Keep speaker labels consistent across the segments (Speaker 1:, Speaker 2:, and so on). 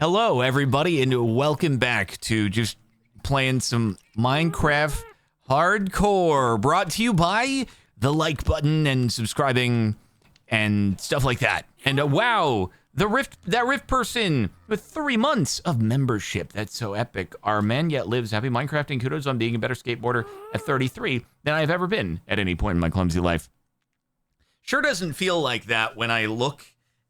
Speaker 1: Hello, everybody, and welcome back to just playing some Minecraft Hardcore, brought to you by the like button and subscribing and stuff like that. And wow, that Rift person with 3 months of membership. That's so epic. Our man yet lives happy Minecrafting. Kudos on being a better skateboarder at 33 than I've ever been at any point in my clumsy life. Sure doesn't feel like that when I look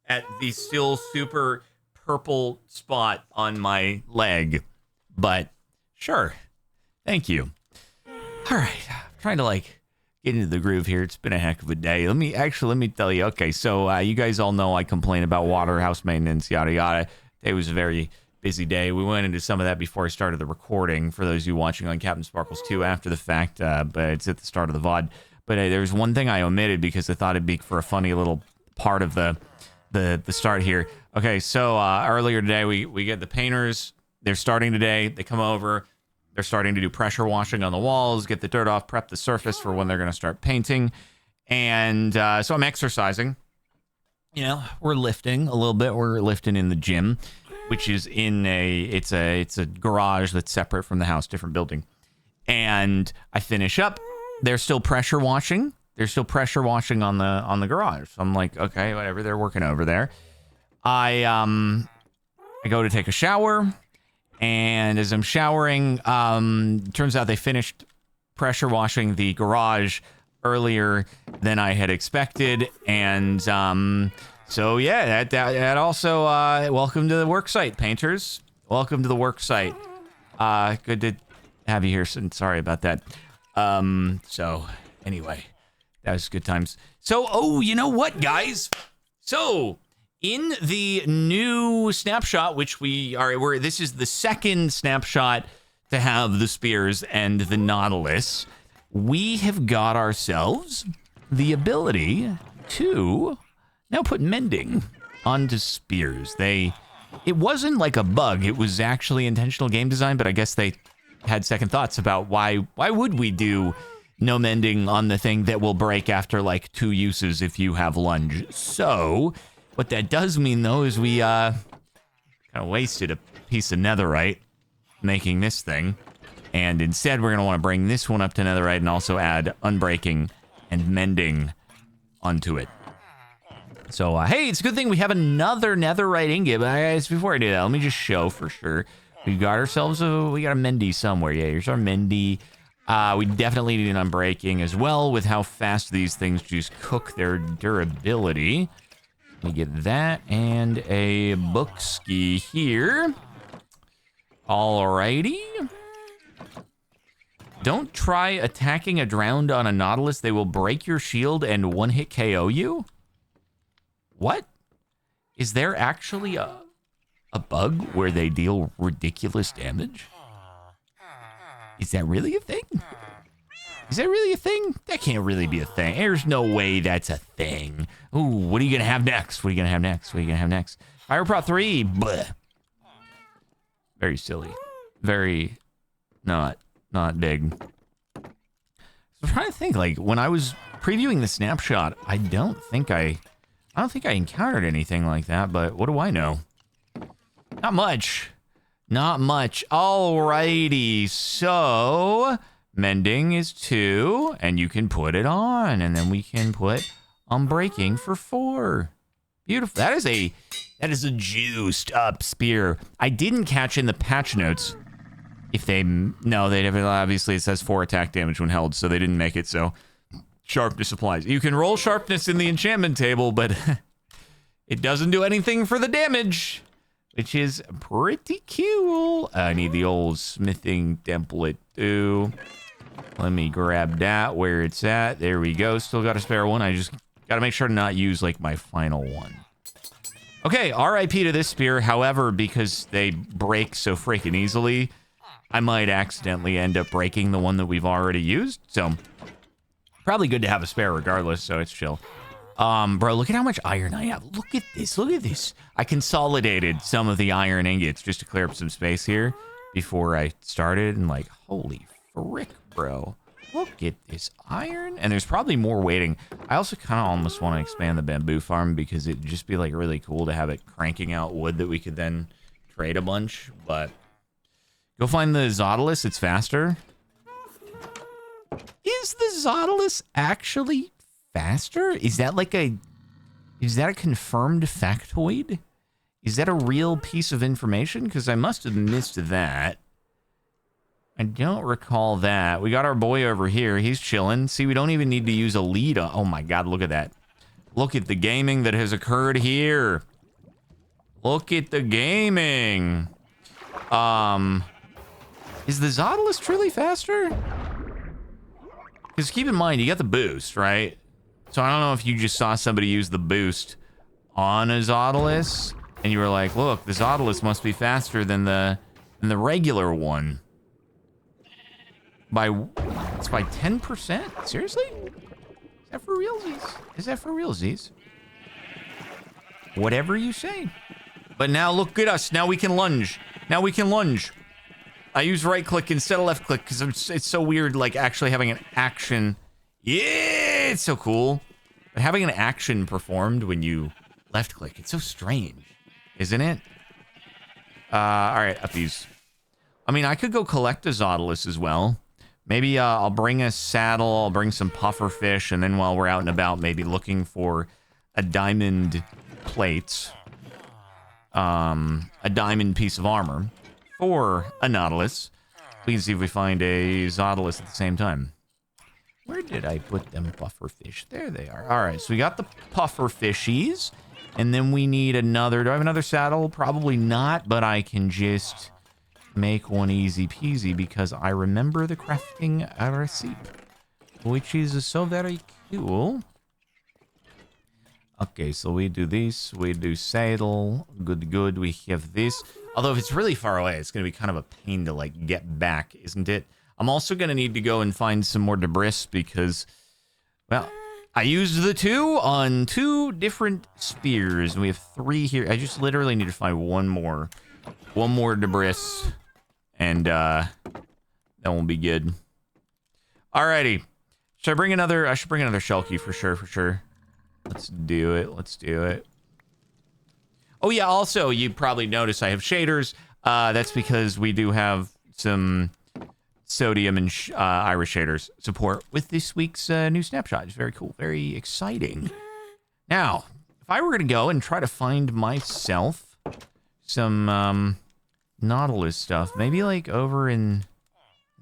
Speaker 1: at the still super purple spot on my leg, but sure. Thank you. All right, I'm trying to get into the groove here. It's been a heck of a day. Let me tell you. Okay, so you guys all know I complain about water, house maintenance, yada yada. Today was a very busy day. We went into some of that before I started the recording. For those of you watching on Captain Sparkles 2 after the fact, but it's at the start of the VOD. But there's one thing I omitted because I thought it'd be for a funny little part of the start here. Okay, so earlier today we get the painters. They're starting today. They come over. They're starting to do pressure washing on the walls, get the dirt off, prep the surface for when they're going to start painting. And so I'm exercising. You know, we're lifting a little bit. We're lifting in the gym, which is in it's a garage that's separate from the house, different building. And I finish up. They're still pressure washing. They're still pressure washing on the garage. So I'm like, okay, whatever. They're working over there. I go to take a shower, and as I'm showering, turns out they finished pressure washing the garage earlier than I had expected, and so yeah, that also welcome to the work site, painters. Welcome to the work site. Good to have you here. Sorry about that. So anyway. That was good times. So, oh, you know what, guys? So, in the new snapshot, which this is the second snapshot to have the spears and the nautilus, we have got ourselves the ability to now put mending onto spears. It wasn't like a bug. It was actually intentional game design, but I guess they had second thoughts about why would we do no mending on the thing that will break after like 2 uses if you have lunge. So what that does mean though is we kind of wasted a piece of netherite making this thing, and instead we're going to want to bring this one up to netherite and also add unbreaking and mending onto it. So hey, it's a good thing we have another netherite ingot. But guys, before I do that, let me just show for sure we got ourselves we got a Mendy somewhere. Yeah, here's our Mendy. We definitely need an unbreaking as well with how fast these things just cook their durability. Let me get that and a bookski here. Alrighty. Don't try attacking a drowned on a nautilus. They will break your shield and one-hit KO you. What? Is there actually a bug where they deal ridiculous damage? Is that really a thing? Is that really a thing? That can't really be a thing. There's no way that's a thing. Ooh, what are you gonna have next? What are you gonna have next? What are you gonna have next? Fire Prot 3. Bleh. Very silly. Very not big. So I'm trying to think, like, when I was previewing the snapshot, I don't think I encountered anything like that, but what do I know? Not much. Not much. Alrighty, so mending is 2, and you can put it on, and then we can put unbreaking for 4. Beautiful. That is a juiced up spear. I didn't catch in the patch notes if they obviously it says 4 attack damage when held, so they didn't make it so sharpness applies. You can roll sharpness in the enchantment table, but it doesn't do anything for the damage, which is pretty cool. I need the old smithing template too. Let me grab that where it's at. There we go. Still got a spare one. I just got to make sure to not use like my final one. Okay, RIP to this spear. However, because they break so freaking easily, I might accidentally end up breaking the one that we've already used. So probably good to have a spare regardless, so it's chill. Bro, look at how much iron I have. Look at this. Look at this. I consolidated some of the iron ingots just to clear up some space here before I started. And like, holy frick, bro. Look at this iron. And there's probably more waiting. I also kind of almost want to expand the bamboo farm because it'd just be like really cool to have it cranking out wood that we could then trade a bunch, but go find the Nautilus. It's faster. Is the Nautilus actually faster? Is that a confirmed factoid? Is that a real piece of information? Because I must have missed that. I don't recall that. We got our boy over here. He's chilling. See, we don't even need to use a lead. Oh my God, look at that. Look at the gaming that has occurred here. Look at the gaming. Is the Nautilus truly faster? Because keep in mind, you got the boost, right? So I don't know if you just saw somebody use the boost on a Nautilus, and you were like, look, the Nautilus must be faster than the regular one. It's by 10%? Seriously? Is that for realsies? Is that for realsies? Whatever you say. But now look at us. Now we can lunge. Now we can lunge. I use right click instead of left click because it's so weird, like actually having an action. Yeah, it's so cool. But having an action performed when you left click, it's so strange, isn't it? All right, uppies. I mean, I could go collect a Nautilus as well. Maybe I'll bring a saddle, I'll bring some puffer fish, and then while we're out and about, maybe looking for a diamond plate, a diamond piece of armor for a Nautilus. We can see if we find a Nautilus at the same time. Where did I put them puffer fish? There they are. All right, so we got the puffer fishies, and then we need another. Do I have another saddle? Probably not, but I can just make one easy peasy because I remember the crafting recipe, which is so very cool. Okay, so we do this, we do saddle, good, we have this. Although if it's really far away, it's going to be kind of a pain to, like, get back, isn't it? I'm also going to need to go and find some more debris because, well, I used the 2 on 2 different spears. We have 3 here. I just literally need to find one more debris, and that won't be good. Alrighty. Should I bring another? I should bring another shell key for sure. Let's do it. Oh yeah, also, you probably noticed I have shaders. That's because we do have some sodium and iris shaders support with this week's new snapshot. It's very cool, very exciting. Now, if I were going to go and try to find myself some Nautilus stuff, maybe like over in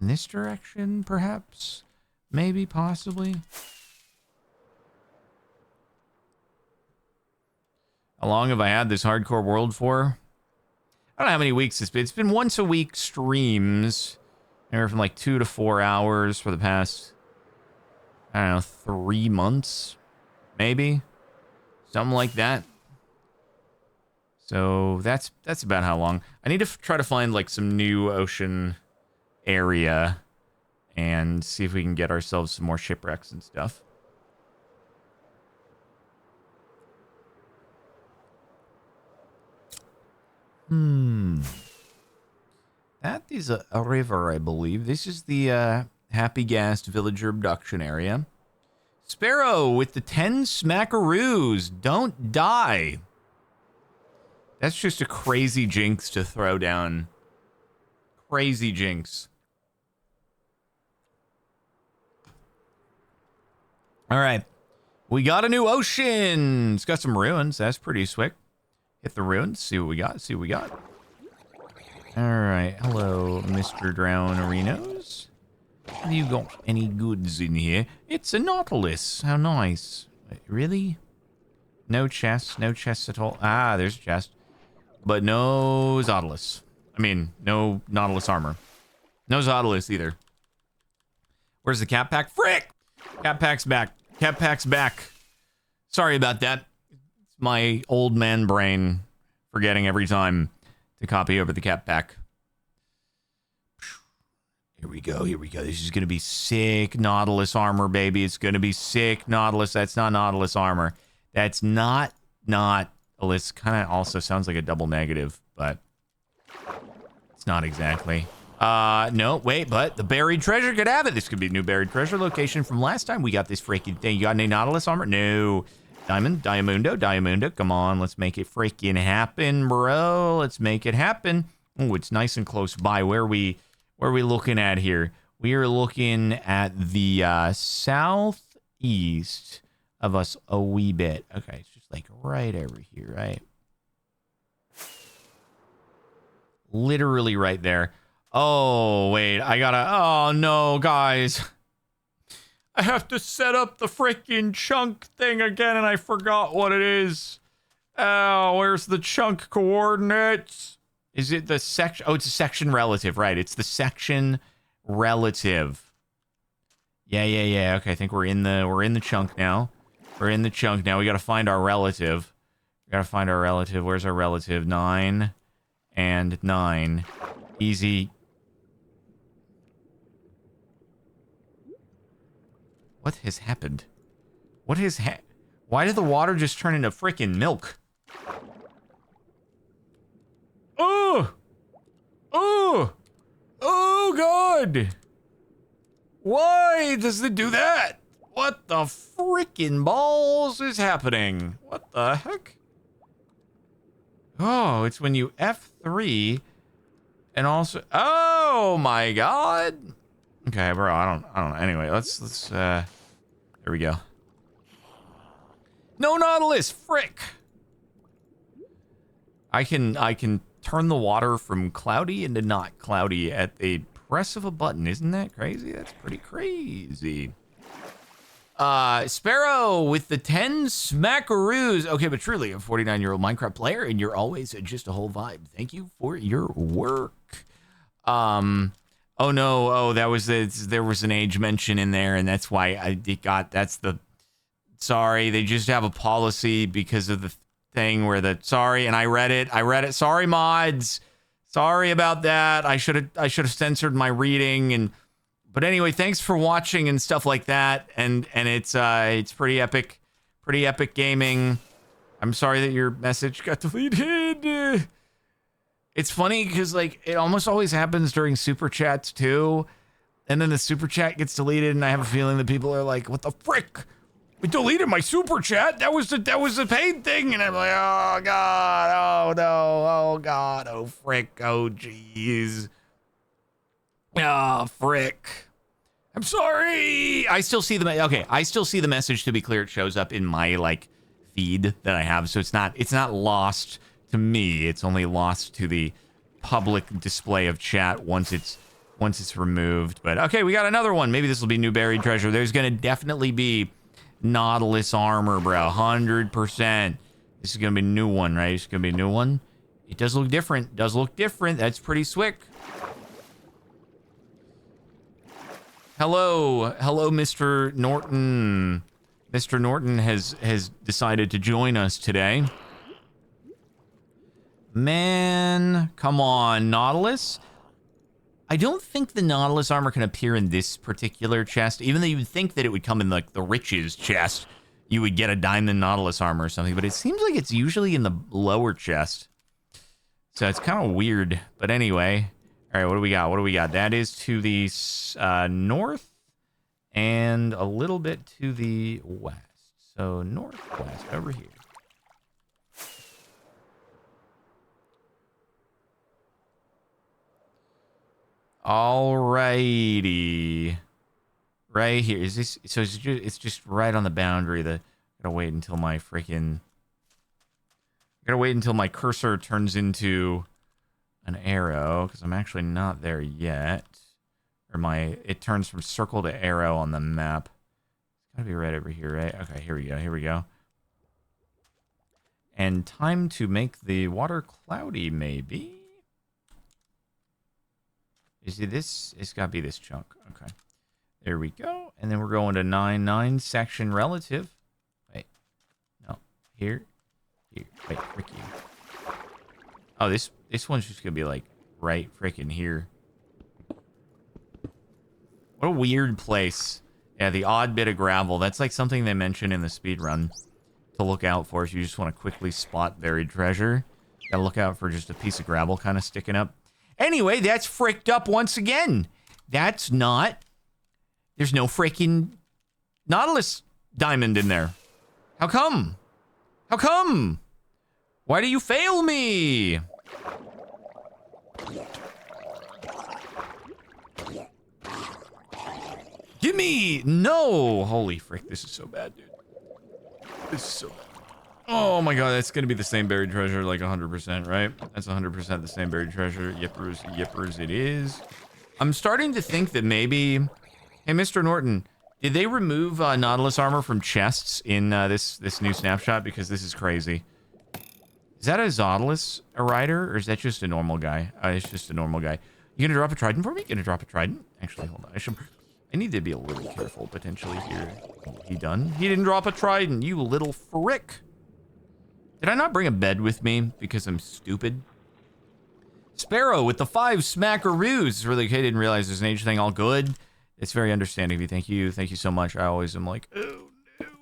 Speaker 1: this direction, perhaps? Maybe, possibly? How long have I had this hardcore world for? I don't know how many weeks it's been. It's been once a week streams. Anywhere from like 2 to 4 hours for the past, I don't know, 3 months, maybe? Something like that. So that's about how long. I need to try to find like some new ocean area and see if we can get ourselves some more shipwrecks and stuff. That is a river, I believe. This is the Happy Gassed Villager Abduction area. Sparrow with the 10 smackaroos. Don't die. That's just a crazy jinx to throw down. Crazy jinx. All right. We got a new ocean. It's got some ruins. That's pretty slick. Hit the ruins. See what we got. All right. Hello, Mr. Drownerinos. Have you got any goods in here? It's a Nautilus. How nice. Wait, really? No chest at all. Ah, there's a chest. But no Nautilus. I mean, no Nautilus armor. No Nautilus either. Where's the cat pack? Frick! Cat pack's back. Sorry about that. It's my old man brain forgetting every time to copy over the cat pack. Here we go. This is going to be sick Nautilus armor, baby. It's going to be sick Nautilus. That's not Nautilus armor. That's not Nautilus. Kind of also sounds like a double negative, but it's not exactly. No, wait, but the buried treasure could have it. This could be a new buried treasure location from last time we got this freaking thing. You got any Nautilus armor? No. Diamundo. Come on, let's make it freaking happen, bro. Let's make it happen. Oh, it's nice and close by. Where are we looking at here? We are looking at the southeast of us a wee bit. Okay, it's just like right over here, right? Literally right there. Oh, wait, oh no, guys. I have to set up the freaking chunk thing again, and I forgot what it is. Oh, where's the chunk coordinates? Is it the section? Oh, it's a section relative, right? It's the section relative. Yeah. Okay, I think we're in the chunk now. We're in the chunk now. We gotta find our relative. Where's our relative? 9 and 9. Easy. What has happened? Why did the water just turn into freaking milk? Oh, God. Why does it do that? What the freaking balls is happening? What the heck? Oh, it's when you F3 and also, oh my God. Okay, bro, I don't know. Anyway, let's there we go. No nautilus, frick. I can turn the water from cloudy into not cloudy at the press of a button. Isn't that crazy? That's pretty crazy. Sparrow with the 10 smackaroos. Okay, but truly a 49-year-old Minecraft player, and you're always just a whole vibe. Thank you for your work. Oh no, oh, there was an age mention in there, and that's why sorry, they just have a policy because of the thing where sorry, and I read it, sorry mods, sorry about that, I should have censored my reading, but anyway, thanks for watching and stuff like that, and it's pretty epic gaming. I'm sorry that your message got deleted. It's funny because, like, it almost always happens during super chats too, and then the super chat gets deleted, and I have a feeling that people are like, "What the frick? We deleted my super chat. That was the paid thing," and I'm like, "Oh God, oh no, oh God, oh frick, oh jeez, oh frick." I'm sorry. I still see I still see the message. To be clear, it shows up in my like feed that I have, so it's not lost to me. It's only lost to the public display of chat once it's removed. But okay, we got another one. Maybe this will be new buried treasure. There's gonna definitely be nautilus armor, bro. 100%. This is gonna be a new one, right? It's gonna be a new one. It does look different. That's pretty slick. Hello, Mr. Norton. Mr. Norton has decided to join us today. Man, come on, nautilus. I don't think the nautilus armor can appear in this particular chest, even though you would think that it would come in like the riches chest. You would get a diamond nautilus armor or something, but it seems like it's usually in the lower chest. So it's kind of weird. But anyway, all right, what do we got? That is to the north and a little bit to the west. So northwest over here. Alrighty, right here. Is this? So it's just right on the boundary. Gotta wait until my cursor turns into an arrow, because I'm actually not there yet. Or it turns from circle to arrow on the map. It's gotta be right over here, right? Okay, here we go. And time to make the water cloudy, maybe. Is it this? It's got to be this chunk. Okay. There we go. And then we're going to 9 section relative. Wait. No. Here. Wait, frick you. Oh, this one's just going to be like right freaking here. What a weird place. Yeah, the odd bit of gravel. That's like something they mention in the speedrun to look out for if you just want to quickly spot buried treasure. Gotta look out for just a piece of gravel kind of sticking up. Anyway, that's fricked up once again. There's no freaking nautilus diamond in there. How come? How come? Why do you fail me? Give me! No! Holy frick, this is so bad, dude. This is so bad. Oh my god, that's gonna be the same buried treasure, like 100%, right? That's 100% the same buried treasure. Yippers, yippers it is. I'm starting to think that maybe... Hey, Mr. Norton, did they remove Nautilus armor from chests in this new snapshot? Because this is crazy. Is that a Nautilus, a rider, or is that just a normal guy? It's just a normal guy. You gonna drop a trident for me? Gonna drop a trident? Actually, hold on. I need to be a little careful, potentially, here. He done? He didn't drop a trident, you little frick. Did I not bring a bed with me because I'm stupid? Sparrow with the 5 smackaroos. It's really okay. Didn't realize there's an age thing. All good. It's very understanding of you. Thank you. Thank you so much. I always am like, oh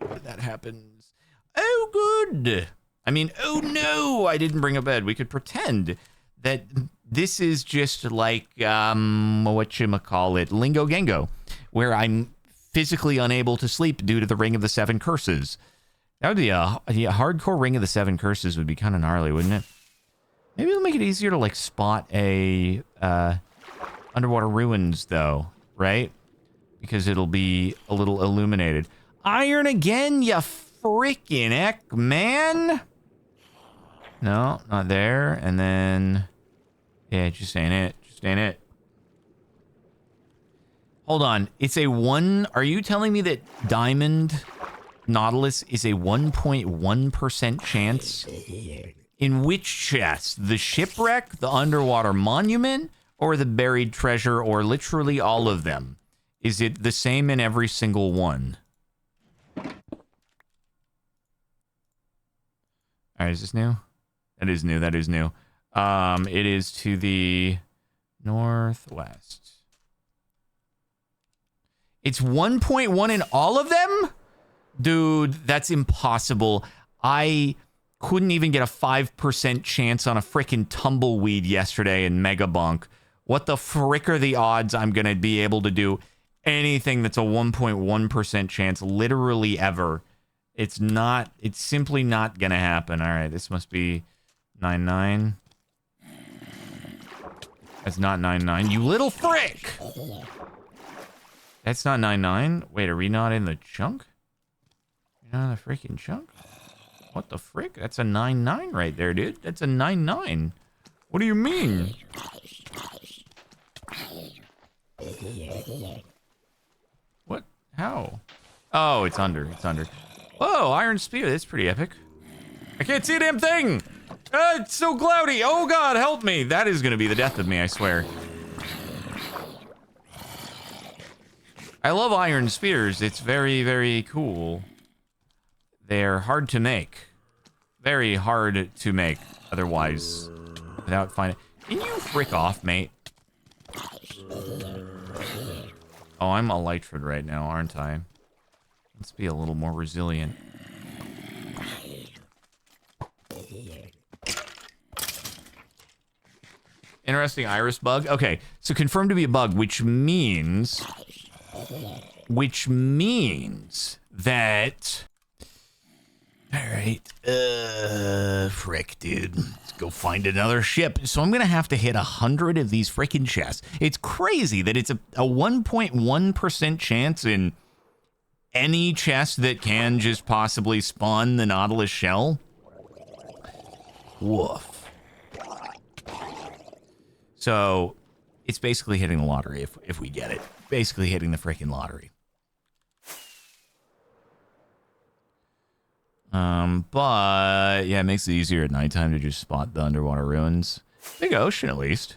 Speaker 1: no, that happens. Oh, good. I mean, oh no, I didn't bring a bed. We could pretend that this is just like, whatchamacallit, Lingo Gango, where I'm physically unable to sleep due to the Ring of the 7 Curses. That would be a hardcore Ring of the 7 Curses would be kind of gnarly, wouldn't it? Maybe it'll make it easier to, like, spot a, underwater ruins, though, right? Because it'll be a little illuminated. Iron again, you freaking heck, man! No, not there. And then... Yeah, just ain't it. Just ain't it. Hold on. It's a 1... Are you telling me that Diamond Nautilus is a 1.1% chance? In which chest? The shipwreck, the underwater monument, or the buried treasure, or literally all of them? Is it the same in every single one? Alright, is this new? That is new, that is new. It is to the northwest. It's 1.1 in all of them? Dude, that's impossible. I couldn't even get a 5% chance on a frickin' tumbleweed yesterday in Mega Bonk. What the frick are the odds I'm gonna be able to do anything that's a 1.1% chance literally ever? It's not, it's simply not gonna happen. All right, this must be 9-9. That's not 9-9, you little frick! That's not 9-9. Wait, are we not in the chunk? You're not in the freaking chunk? What the frick? That's a 9-9 right there, dude. That's a 9-9. What do you mean? What? How? Oh, it's under. It's under. Whoa, Iron Spear. That's pretty epic. I can't see a damn thing! It's so cloudy! Oh god, help me! That is gonna be the death of me, I swear. I love Iron Spears. It's very, very cool. They're hard to make. Very hard to make, otherwise, without finding... Can you frick off, mate? Oh, I'm elytred right now, aren't I? Let's be a little more resilient. Interesting iris bug. Okay, so confirmed to be a bug, which means that... Alright, frick, dude. Let's go find another ship. So I'm gonna have to hit 100 of these frickin' chests. It's crazy that it's a 1.1% chance in any chest that can just possibly spawn the Nautilus shell. Woof. So, it's basically hitting the lottery if we get it. Basically hitting the frickin' lottery. But yeah, it makes it easier at nighttime to just spot the underwater ruins. Big ocean, at least.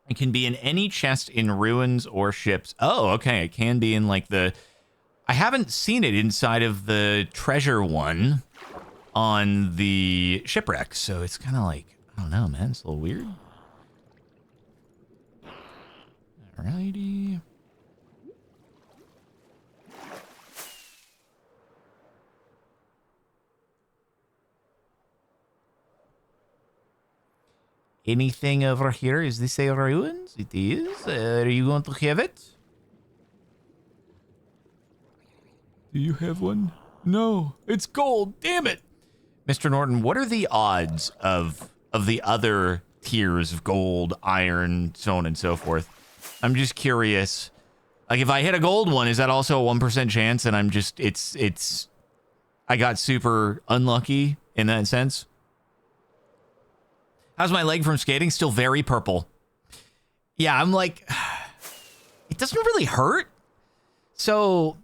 Speaker 1: It can be in any chest in ruins or ships. Oh, okay. It can be in like the... I haven't seen it inside of the treasure one on the shipwreck, so it's kind of like, I don't know, man. It's a little weird. Alrighty. Anything over here? Is this a ruins? It is. Are you going to have it? Do you have one? No, it's gold. Damn it. Mr. Norton, what are the odds of the other tiers of gold, iron, so on and so forth? I'm just curious. Like, if I hit a gold one, is that also a 1% chance? And I'm just, I got super unlucky in that sense. How's my leg from skating? Still very purple. Yeah, I'm like, it doesn't really hurt. So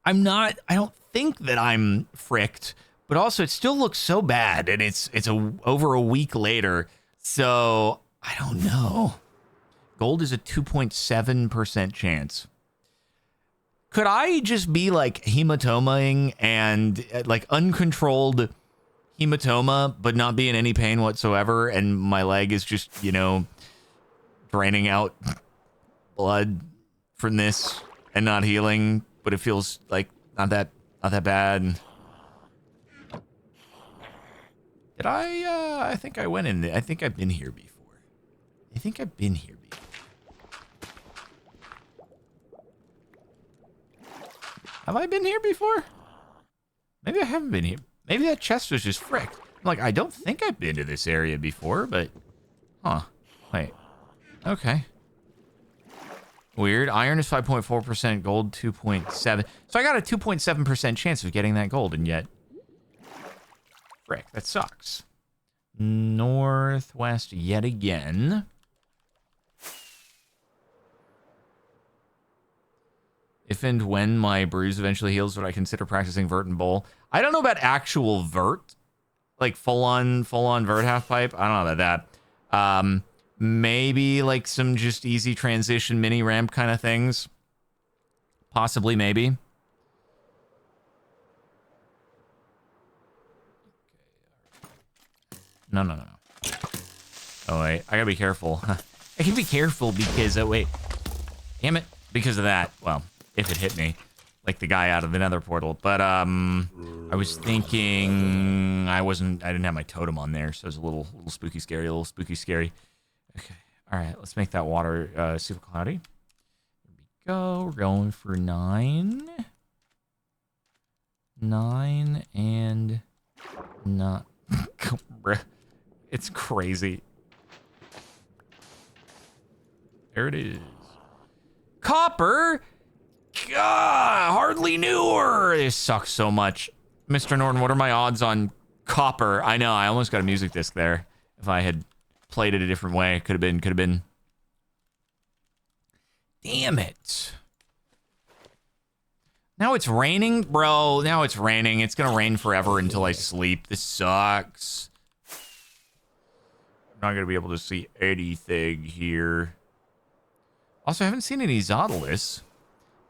Speaker 1: I don't think that I'm fricked, but also it still looks so bad, and it's over a week later. So I don't know. Gold is a 2.7% chance. Could I just be like hematomaing and like uncontrolled hematoma, but not be in any pain whatsoever, and my leg is just, you know, draining out blood from this and not healing, but it feels like not that bad. Did I think I went in there. I think I've been here before. Have I been here before? Maybe I haven't been here. Maybe that chest was just fricked. I'm like, I don't think I've been to this area before, but... Huh. Wait. Okay. Weird. Iron is 5.4%, gold 2.7. So I got a 2.7% chance of getting that gold, and yet... Frick, that sucks. Northwest yet again. If and when my bruise eventually heals, would I consider practicing vert and bowl? I don't know about actual vert. Like full-on vert half pipe. I don't know about that. Maybe like some just easy transition mini ramp kind of things. Possibly, maybe. No. Oh, wait. I gotta be careful. I can be careful because... Oh, wait. Damn it. Because of that. Well, if it hit me. Like the guy out of the nether portal. But, I was thinking... I didn't have my totem on there, so it was a little spooky scary. Okay. Alright, let's make that water, super cloudy. There we go. We're going for 9. 9 and... Not... It's crazy. There it is. Copper? God, hardly knew her. This sucks so much. Mr. Norton, what are my odds on copper? I know, I almost got a music disc there. If I had played it a different way, could have been. Damn it. Now it's raining? Bro, now it's raining. It's gonna rain forever until I sleep. This sucks. I'm not gonna be able to see anything here. Also, I haven't seen any nautilus.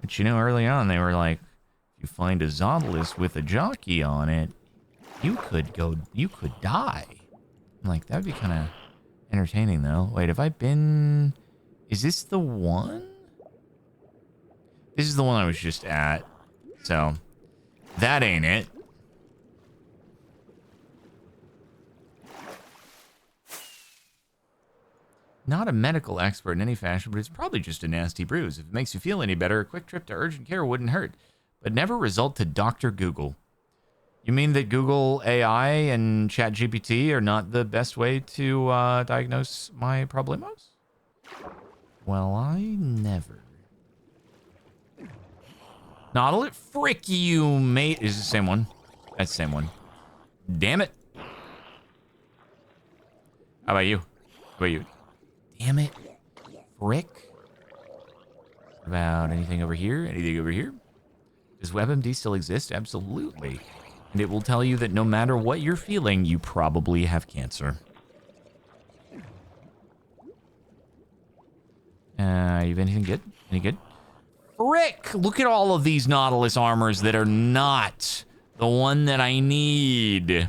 Speaker 1: But you know, early on they were like, if you find a nautilus with a jockey on it, you could die. I'm like, that'd be kind of entertaining though. Wait, have I been... Is this the one? This is the one I was just at. So, that ain't it. Not a medical expert in any fashion, but it's probably just a nasty bruise. If it makes you feel any better, a quick trip to urgent care wouldn't hurt. But never result to Dr. Google. You mean that Google AI and ChatGPT are not the best way to diagnose my problemos? Well, I never. Nautilus? Frick you, mate. Is it the same one? That's the same one. Damn it. How about you? Damn it. Frick. What about anything over here? Does WebMD still exist? Absolutely. And it will tell you that no matter what you're feeling, you probably have cancer. You have anything good? Any good? Frick! Look at all of these Nautilus armors that are not the one that I need.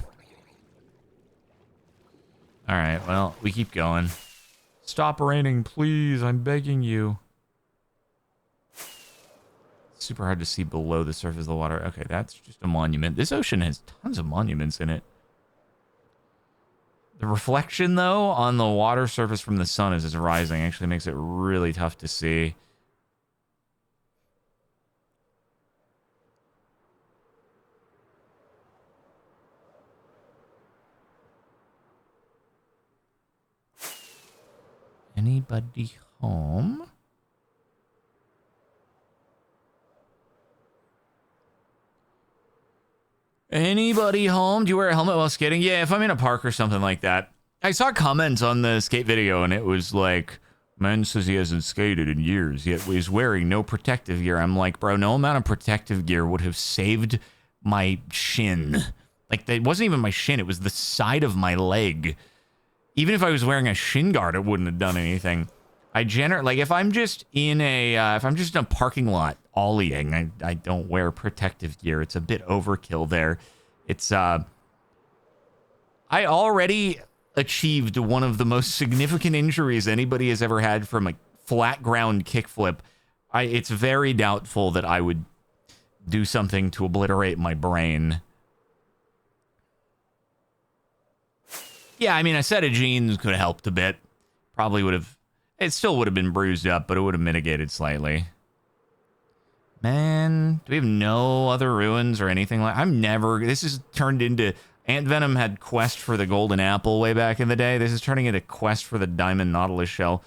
Speaker 1: Alright, well, we keep going. Stop raining, please. I'm begging you. Super hard to see below the surface of the water. Okay, that's just a monument. This ocean has tons of monuments in it. The reflection, though, on the water surface from the sun as it's rising actually makes it really tough to see. Anybody home? Anybody home? Do you wear a helmet while skating? Yeah, if I'm in a park or something like that. I saw comments on the skate video, and it was like, man says he hasn't skated in years, yet he's wearing no protective gear. I'm like, bro, no amount of protective gear would have saved my shin. Like, it wasn't even my shin, it was the side of my leg. Even if I was wearing a shin guard, it wouldn't have done anything. I generally, like, if I'm just in a parking lot ollieing, I don't wear protective gear. It's a bit overkill there. It's, I already achieved one of the most significant injuries anybody has ever had from a flat ground kickflip. It's very doubtful that I would do something to obliterate my brain. Yeah, I mean, a set of jeans could have helped a bit. Probably would have... It still would have been bruised up, but it would have mitigated slightly. Man, do we have no other ruins or anything like... This is turned into... Ant Venom had Quest for the Golden Apple way back in the day. This is turning into Quest for the Diamond Nautilus Shell.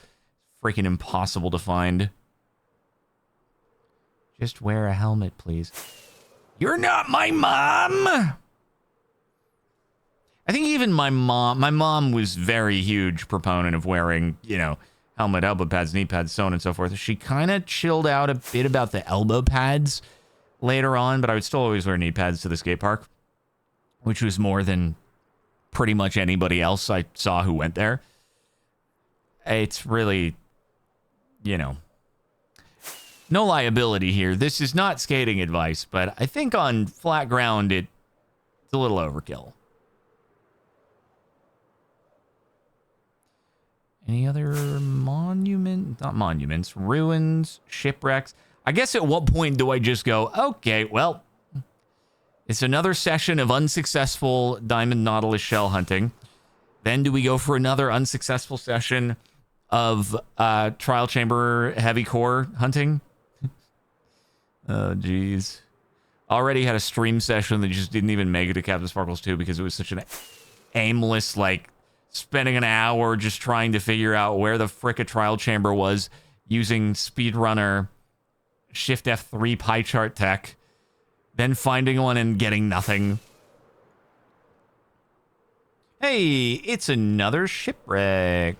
Speaker 1: Freaking impossible to find. Just wear a helmet, please. You're not my mom! I think even my mom was very huge proponent of wearing, you know, helmet, elbow pads, knee pads, so on and so forth. She kind of chilled out a bit about the elbow pads later on, but I would still always wear knee pads to the skate park, which was more than pretty much anybody else I saw who went there. It's really, you know, no liability here. This is not skating advice, but I think on flat ground, it's a little overkill. Any other not monuments, ruins, shipwrecks? I guess at what point do I just go, okay, well, it's another session of unsuccessful Diamond Nautilus shell hunting. Then do we go for another unsuccessful session of Trial Chamber Heavy Core hunting? Oh, jeez. Already had a stream session that just didn't even make it to Captain Sparkles 2 because it was such an aimless, like, spending an hour just trying to figure out where the frick a trial chamber was using speedrunner Shift F3 pie chart tech, then finding one and getting nothing. Hey, it's another shipwreck.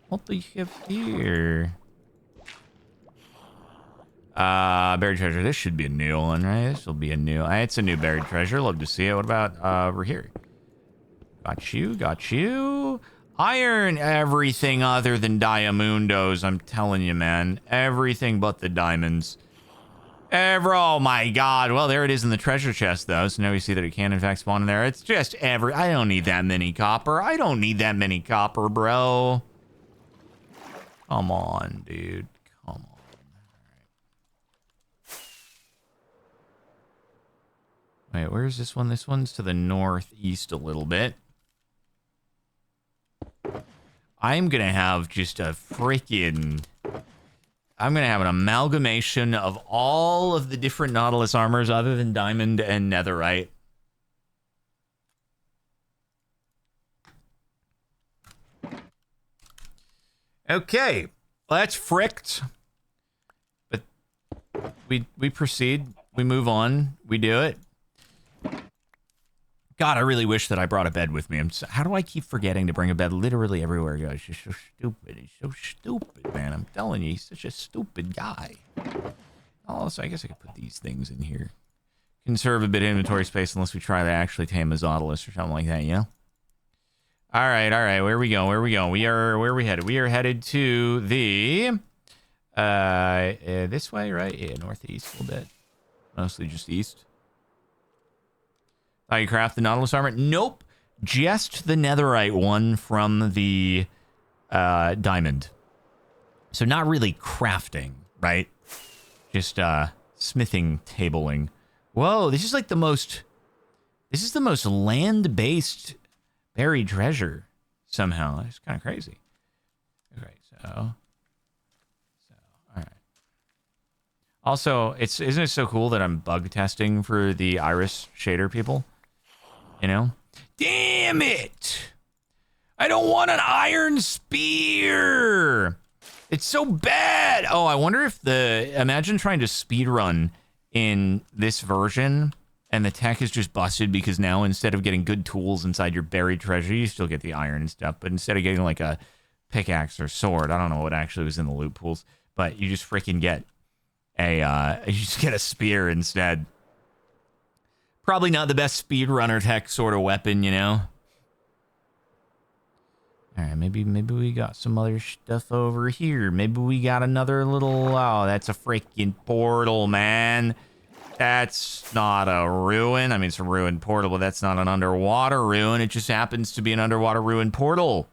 Speaker 1: What do you have here? Buried treasure. This should be a new one, right? This will be a new... It's a new buried treasure. Love to see it. What about over here? Got you. Iron, everything other than diamundos. I'm telling you, man. Everything but the diamonds. Oh my god. Well, there it is in the treasure chest, though. So now we see that it can, in fact, spawn in there. It's just I don't need that many copper. I don't need that many copper, bro. Come on, dude. Come on. Wait, where's this one? This one's to the northeast a little bit. I'm going to have just a freaking... I'm going to have an amalgamation of all of the different Nautilus armors other than Diamond and Netherite. Okay. Well, that's fricked. But we proceed. We move on. We do it. God, I really wish that I brought a bed with me. How do I keep forgetting to bring a bed literally everywhere I go? It's just so stupid. He's so stupid, man. I'm telling you, he's such a stupid guy. Also, I guess I could put these things in here. Conserve a bit of inventory space unless we try to actually tame a Nautilus or something like that, you know? All right. Where we go? Where are we headed? We are headed to the... this way, right? Yeah, northeast a little bit. Mostly just east. How you craft the Nautilus armor? Nope. Just the netherite one from the diamond. So not really crafting, right? Just smithing, tabling. Whoa, this is like the most... This is the most land-based buried treasure, somehow. It's kind of crazy. Okay, so... all right. Also, isn't it so cool that I'm bug testing for the iris shader people? You know? Damn it! I don't want an iron spear. It's so bad. Oh, I wonder if imagine trying to speedrun in this version and the tech is just busted because now instead of getting good tools inside your buried treasure, you still get the iron and stuff. But instead of getting like a pickaxe or sword, I don't know what actually was in the loot pools, but you just freaking get you just get a spear instead. Probably not the best speedrunner tech sort of weapon, you know? All right, maybe we got some other stuff over here. Maybe we got another little... Oh, that's a freaking portal, man. That's not a ruin. I mean, it's a ruined portal, but that's not an underwater ruin. It just happens to be an underwater ruined portal.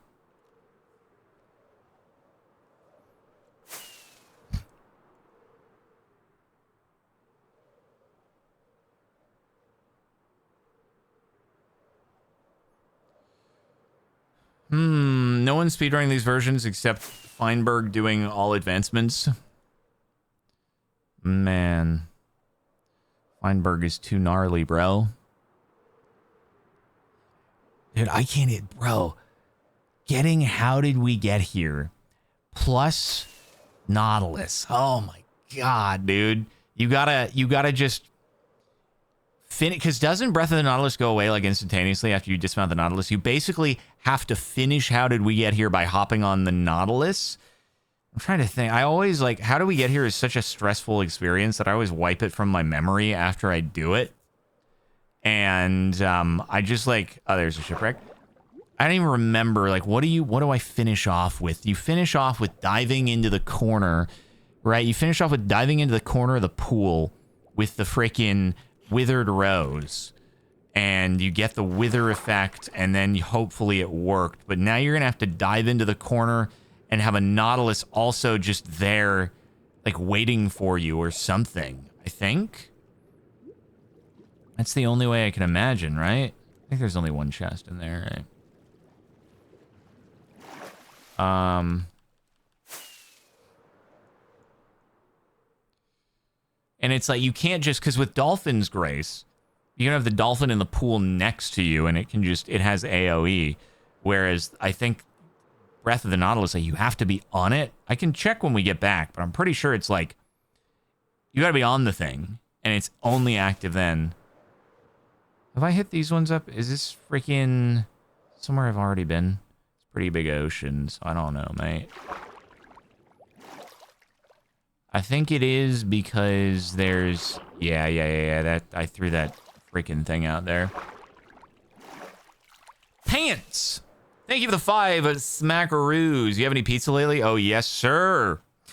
Speaker 1: No one's speedrunning these versions except Feinberg doing all advancements. Man. Feinberg is too gnarly, bro. Dude, I can't hit, bro. Getting How Did We Get Here plus Nautilus. Oh my god, dude. You gotta just finish, because doesn't Breath of the Nautilus go away like instantaneously after you dismount the Nautilus? You basically have to finish How Did We Get Here by hopping on the Nautilus. I'm trying to think. I always like How Did We Get Here is such a stressful experience that I always wipe it from my memory after I do it. And I just like, oh, there's a shipwreck. I don't even remember, like, what do I finish off with? You finish off with diving into the corner, right? You finish off with diving into the corner of the pool with the freaking withered rose. And you get the wither effect, and then hopefully it worked. But now you're going to have to dive into the corner and have a Nautilus also just there, like, waiting for you or something, I think. That's the only way I can imagine, right? I think there's only one chest in there, right? And it's like, you can't just, because with Dolphin's Grace, you can have the dolphin in the pool next to you, and it has AoE. Whereas I think Breath of the Nautilus, like, you have to be on it. I can check when we get back, but I'm pretty sure it's like, you gotta be on the thing, and it's only active then. Have I hit these ones up? Is this freaking somewhere I've already been? It's a pretty big ocean, so I don't know, mate. I think it is because there's... Yeah. That I threw that freaking thing out there. Pants! Thank you for the 5 smackaroos. You have any pizza lately? Oh, yes, sir. I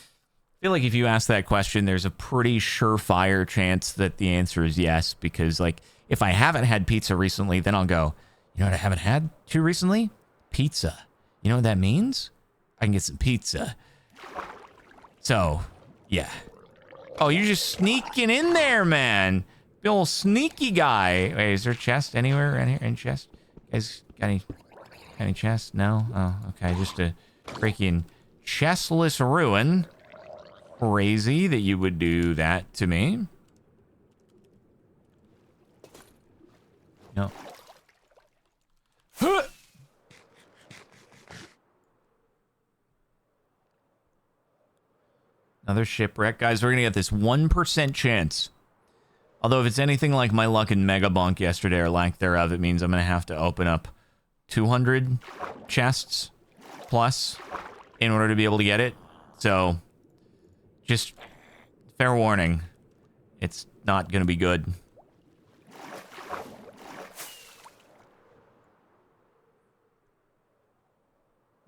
Speaker 1: feel like if you ask that question, there's a pretty surefire chance that the answer is yes. Because, like, if I haven't had pizza recently, then I'll go, you know what I haven't had too recently? Pizza. You know what that means? I can get some pizza. So... yeah. Oh, you're just sneaking in there, man. The old sneaky guy. Wait, is there a chest anywhere in here? Any chest? Guys, got any chest? No? Oh, okay. Just a freaking chestless ruin. Crazy that you would do that to me. No. Huh! Another shipwreck. Guys, we're going to get this 1% chance. Although if it's anything like my luck in Mega Bunk yesterday or lack thereof, it means I'm going to have to open up 200 chests plus in order to be able to get it. So, just fair warning. It's not going to be good.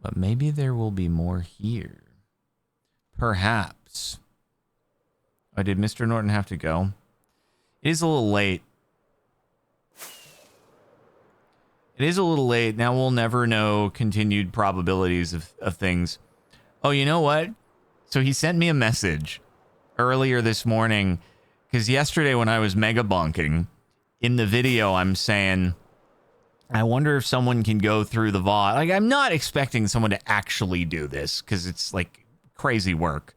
Speaker 1: But maybe there will be more here. Perhaps. Oh, did Mr. Norton have to go? It is a little late. It is a little late. Now we'll never know continued probabilities of things. Oh, you know what? So he sent me a message earlier this morning. Because yesterday when I was mega bonking, in the video I'm saying, I wonder if someone can go through the VOD. Like, I'm not expecting someone to actually do this. Because it's like crazy work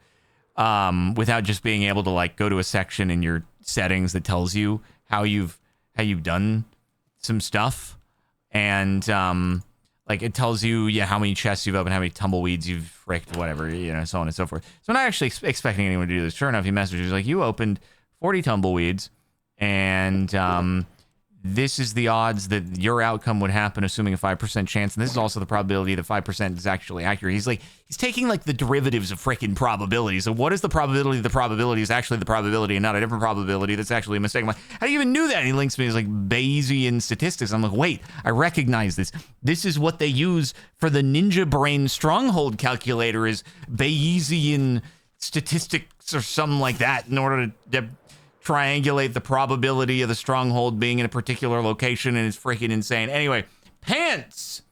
Speaker 1: without just being able to like go to a section in your settings that tells you how you've done some stuff. And Like, it tells you, yeah, how many chests you've opened, how many tumbleweeds you've fricked, whatever, you know, so on and so forth. So I'm not actually expecting anyone to do this. Sure enough, he messages like, you opened 40 tumbleweeds, and this is the odds that your outcome would happen, assuming a 5% chance. And this is also the probability that 5% is actually accurate. He's taking like the derivatives of freaking probability. So what is the probability? The probability is actually the probability and not a different probability. That's actually a mistake. I'm like, how do you even knew that? And he links me as like Bayesian statistics. I'm like, wait, I recognize this. This is what they use for the Ninja Brain Stronghold calculator, is Bayesian statistics or something like that, in order to triangulate the probability of the stronghold being in a particular location, and it's freaking insane. Anyway, Pants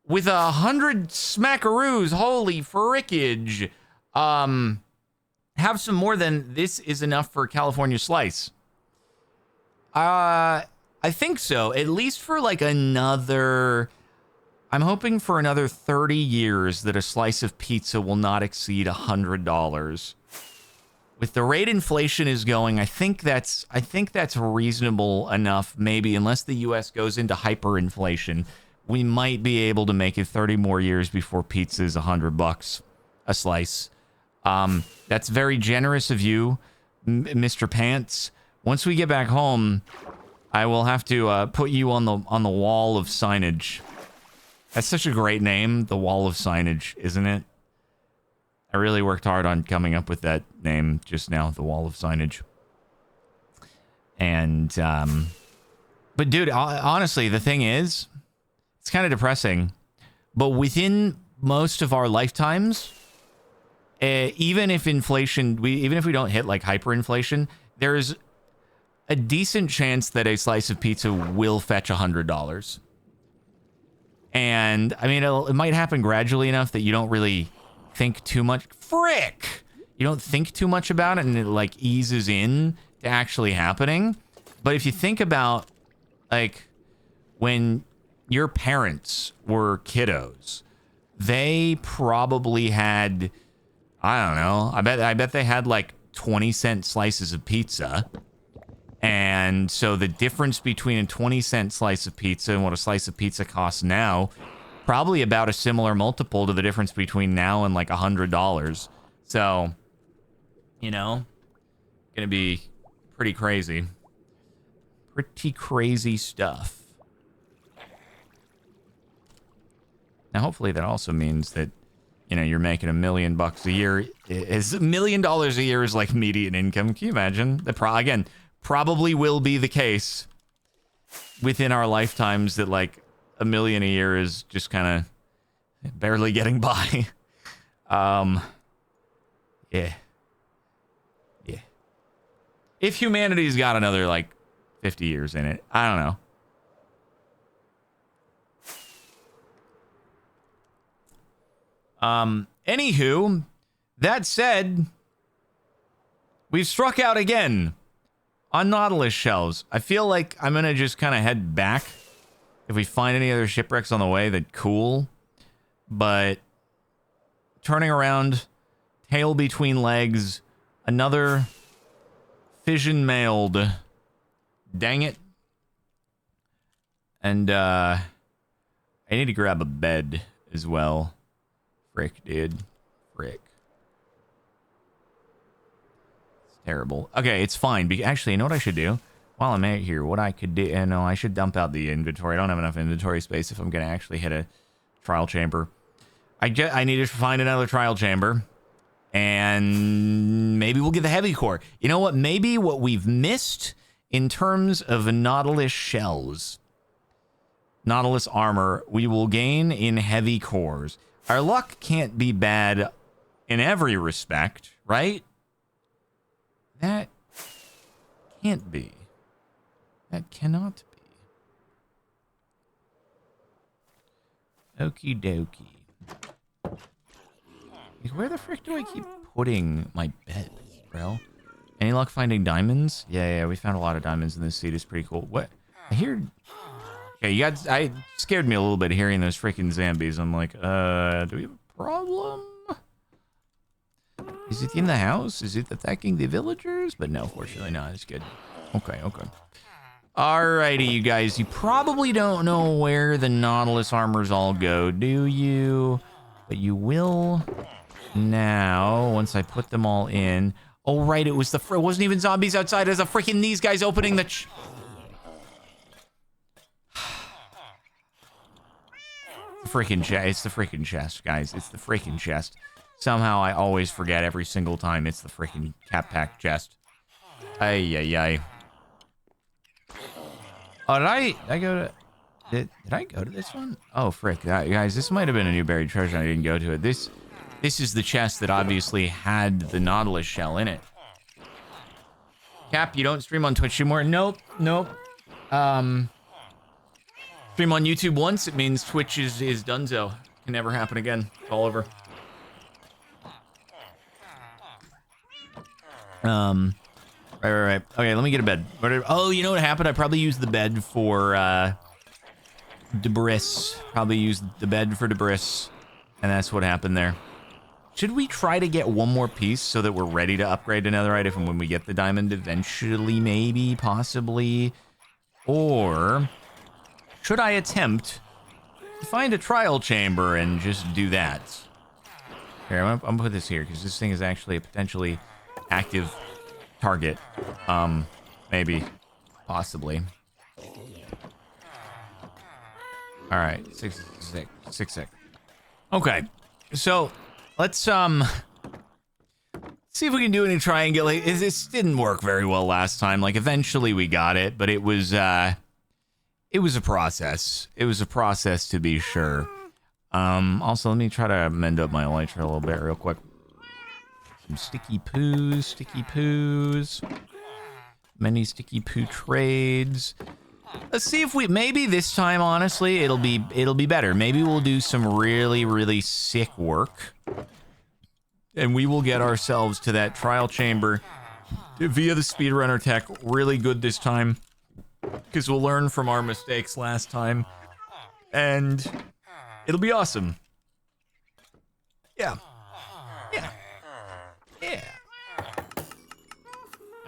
Speaker 1: with 100 smackaroos, holy frickage. Have some more than this is enough for California Slice. I think so, at least for like another, I'm hoping for another 30 years that a slice of pizza will not exceed $100. With the rate inflation is going, I think that's reasonable enough, maybe, unless the US goes into hyperinflation. We might be able to make it 30 more years before pizza is $100 a slice. That's very generous of you, Mr. Pants. Once we get back home, I will have to put you on the wall of signage. That's such a great name, the wall of signage, isn't it? I really worked hard on coming up with that name just now, the wall of signage. And, but dude, honestly, the thing is, it's kind of depressing, but within most of our lifetimes, even if even if we don't hit like hyperinflation, there's a decent chance that a slice of pizza will fetch $100. And I mean, it might happen gradually enough that you don't really think too much. Frick! You don't think too much about it, and it like eases in to actually happening. But if you think about like when your parents were kiddos, they probably had, I don't know, I bet they had like 20-cent slices of pizza. And so the difference between a 20-cent slice of pizza and what a slice of pizza costs now, probably about a similar multiple to the difference between now and like $100. So, you know, gonna be pretty crazy. Pretty crazy stuff. Now, hopefully that also means that, you know, you're making $1 million a year. Is $1 million a year is like median income. Can you imagine? Again, probably will be the case within our lifetimes, that like $1 million a year is just kind of barely getting by. Yeah. If humanity's got another like 50 years in it, I don't know. Anywho, that said, we've struck out again on Nautilus shelves. I feel like I'm gonna just kind of head back. If we find any other shipwrecks on the way, then cool. But turning around, tail between legs, another fission mailed. Dang it. And I need to grab a bed as well. Frick, dude. Frick. It's terrible. Okay, it's fine. Actually, you know what I should do? While I'm out here, what I could do... no, I should dump out the inventory. I don't have enough inventory space if I'm going to actually hit a trial chamber. I need to find another trial chamber. And maybe we'll get the heavy core. You know what? Maybe what we've missed in terms of Nautilus shells, Nautilus armor, we will gain in heavy cores. Our luck can't be bad in every respect, right? That can't be. That cannot be. Okie dokie. Where the frick do I keep putting my bed, bro? Any luck finding diamonds? Yeah, we found a lot of diamonds in this seed. It's pretty cool. What? I hear... Okay, I scared me a little bit hearing those freaking zombies. I'm like, do we have a problem? Is it in the house? Is it attacking the villagers? But no, fortunately not. It's good. Okay. Alrighty, you guys. You probably don't know where the Nautilus armors all go, do you? But you will now, once I put them all in. Oh, right, it wasn't even zombies outside. It was freaking these guys opening the... freaking chest. It's the freaking chest, guys. It's the freaking chest. Somehow I always forget every single time it's the freaking cap pack chest. Ay, ay, ay. Oh, did I go to... Did I go to this one? Oh, frick. Guys, this might have been a new buried treasure. I didn't go to it. This is the chest that obviously had the Nautilus shell in it. Cap, you don't stream on Twitch anymore? Nope. Stream on YouTube once, it means Twitch is donezo. Can never happen again. It's all over. Right. Okay, let me get a bed. Oh, you know what happened? I probably used the bed for, debris. Probably used the bed for debris. And that's what happened there. Should we try to get one more piece so that we're ready to upgrade another item when we get the diamond eventually, maybe, possibly? Or should I attempt to find a trial chamber and just do that? Here, I'm gonna put this here because this thing is actually a potentially active target. Maybe, possibly. All right, six. Okay, so let's see if we can do any triangulate. This didn't work very well last time. Like, eventually we got it, but it was a process. It was a process to be sure. Also, let me try to mend up my elytra a little bit real quick. Some sticky poos. Many sticky poo trades. Let's see if maybe this time, honestly, it'll be better. Maybe we'll do some really, really sick work. And we will get ourselves to that trial chamber via the speedrunner tech really good this time. Because we'll learn from our mistakes last time. And it'll be awesome. Yeah.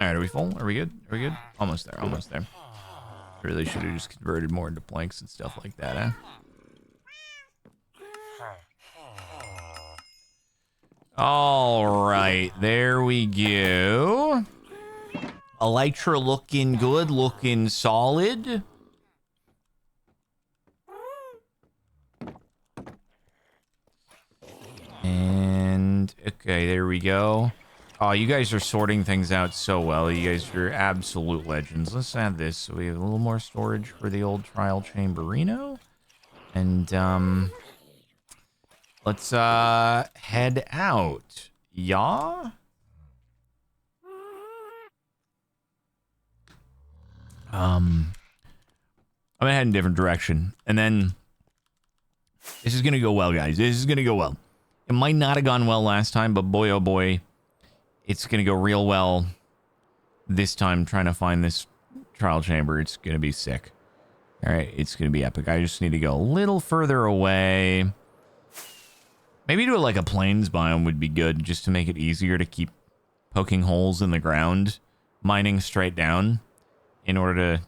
Speaker 1: Alright, are we full? Are we good? Almost there. Really should have just converted more into planks and stuff like that, huh? Alright, there we go. Elytra looking good, looking solid. And, okay, there we go. Oh, you guys are sorting things out so well. You guys are absolute legends. Let's add this so we have a little more storage for the old trial chamberino. And, let's, head out. Yeah? I'm gonna head in a different direction. And then, this is gonna go well, guys. This is gonna go well. It might not have gone well last time, but boy, oh boy, it's gonna go real well this time trying to find this trial chamber. It's gonna be sick. All right, it's gonna be epic. I just need to go a little further away. Maybe do it like a plains biome would be good, just to make it easier to keep poking holes in the ground, mining straight down in order to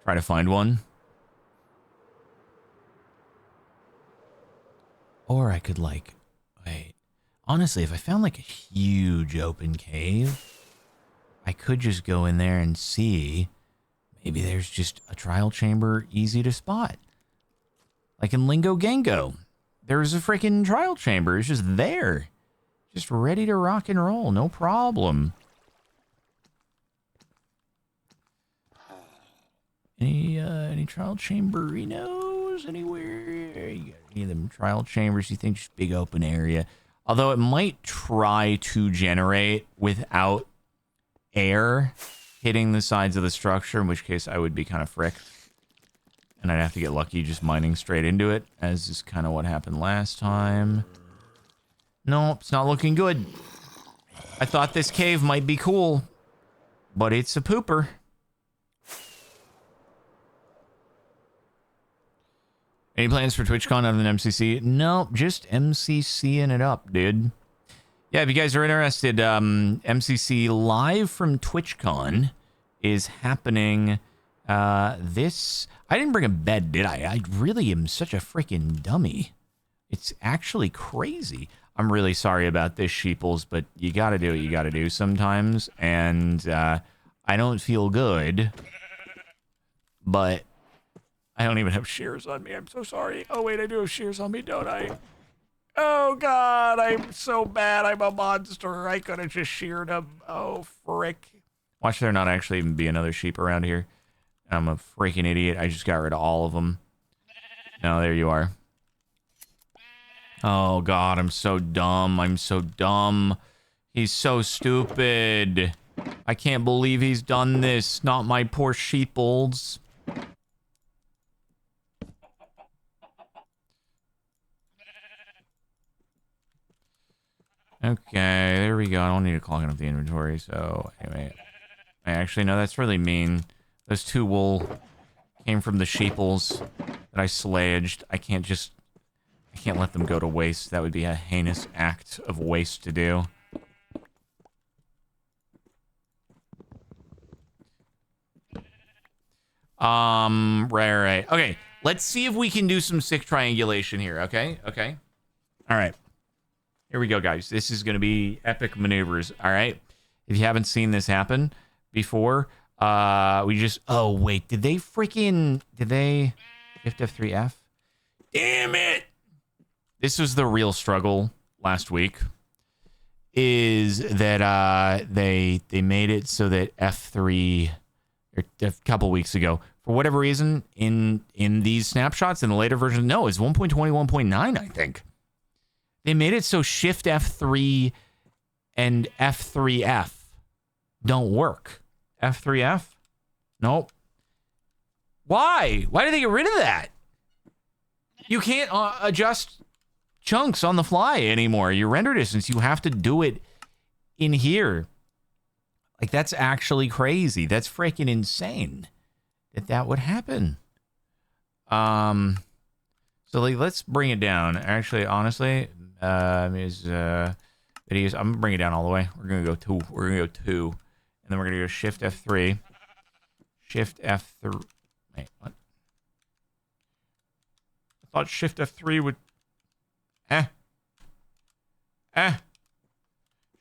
Speaker 1: try to find one. Or I could like, wait, honestly, if I found like a huge open cave, I could just go in there and see. Maybe there's just a trial chamber easy to spot. Like in Lingo Gango, there's a freaking trial chamber. It's just there. Just ready to rock and roll. No problem. Any trial chamberinos anywhere? You got any of them trial chambers? You think just big open area? Although it might try to generate without air hitting the sides of the structure, in which case I would be kind of fricked. And I'd have to get lucky just mining straight into it, as is kind of what happened last time. Nope, it's not looking good. I thought this cave might be cool, but it's a pooper. Any plans for TwitchCon other than MCC? Nope, just MCCing it up, dude. Yeah, if you guys are interested, MCC live from TwitchCon is happening This, I didn't bring a bed, did I? I really am such a freaking dummy. It's actually crazy. I'm really sorry about this, sheeples, but you gotta do what you gotta do sometimes, and I don't feel good, but I don't even have shears on me. I'm so sorry. Oh, wait, I do have shears on me, don't I? Oh, God, I'm so bad. I'm a monster. I could have just sheared him. Oh, frick. Watch there not actually even be another sheep around here. I'm a freaking idiot. I just got rid of all of them. No, there you are. Oh, God, I'm so dumb. I'm so dumb. He's so stupid. I can't believe he's done this. Not my poor sheeples. Okay, there we go. I don't need to clog up the inventory, so anyway. Actually, no, that's really mean. Those 2 wool came from the sheeples that I slaged. I can't let them go to waste. That would be a heinous act of waste to do. Right. Okay, let's see if we can do some sick triangulation here, okay? Okay. All right. Here we go, guys. This is going to be epic maneuvers, all right? If you haven't seen this happen before, we just... Oh, wait. Did they... Shift F3F? Damn it! This was the real struggle last week, is that they made it so that F3... Or a couple weeks ago, for whatever reason, in these snapshots, in the later version, no, it's 1.21.9, I think. They made it so Shift F3 and F3F don't work. F3F? Nope. Why? Why did they get rid of that? You can't adjust chunks on the fly anymore. Your render distance, you have to do it in here. Like, that's actually crazy. That's freaking insane that would happen. So, like, let's bring it down. Actually, honestly, videos. I'm gonna bring it down all the way. We're gonna go 2. We're gonna go 2, and then we're gonna go Shift F3. Shift F3. Wait, what? I thought Shift F3 would.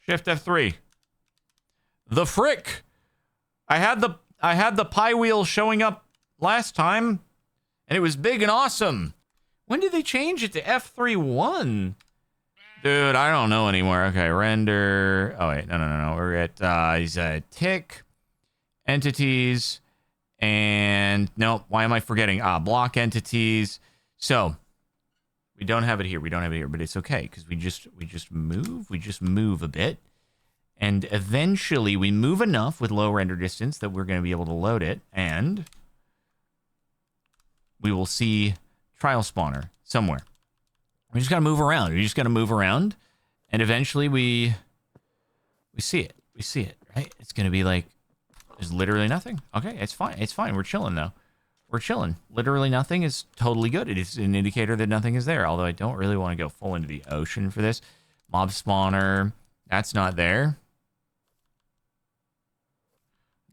Speaker 1: Shift F3. The frick! I had the pie wheel showing up last time, and it was big and awesome. When did they change it to F3.1? Dude, I don't know anymore. Okay, render. Oh, wait. No. We're at tick, entities, and no, why am I forgetting? Block entities. So, we don't have it here. But it's okay, because we just move a bit. And eventually, we move enough with low render distance that we're going to be able to load it, and we will see trial spawner somewhere. We just got to move around. And eventually, we see it. Right? It's going to be like, there's literally nothing. Okay, it's fine. We're chilling, though. Literally nothing is totally good. It is an indicator that nothing is there, although I don't really want to go full into the ocean for this. Mob spawner, that's not there.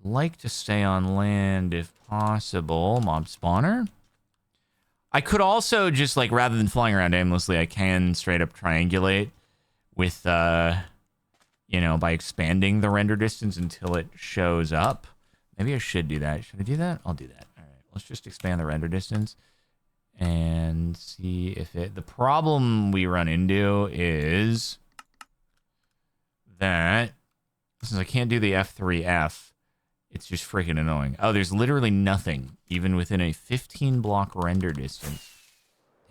Speaker 1: Like to stay on land if possible. Mob spawner. I could also just, like, rather than flying around aimlessly, I can straight up triangulate with, by expanding the render distance until it shows up. Maybe I should do that. Should I do that? I'll do that. All right, let's just expand the render distance and see if the problem we run into is that since I can't do the F3F, it's just freaking annoying. Oh, there's literally nothing, even within a 15 block render distance.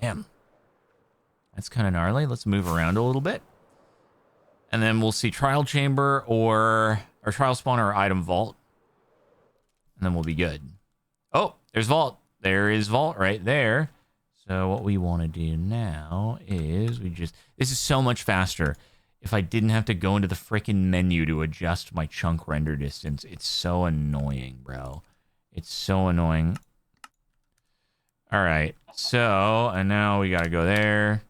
Speaker 1: Damn. That's kind of gnarly. Let's move around a little bit. And then we'll see trial chamber or trial spawner or item vault. And then we'll be good. Oh, there's vault. There is vault right there. So what we want to do now is this is so much faster. If I didn't have to go into the freaking menu to adjust my chunk render distance. It's so annoying, bro. It's so annoying. All right. So, and now we got to go there.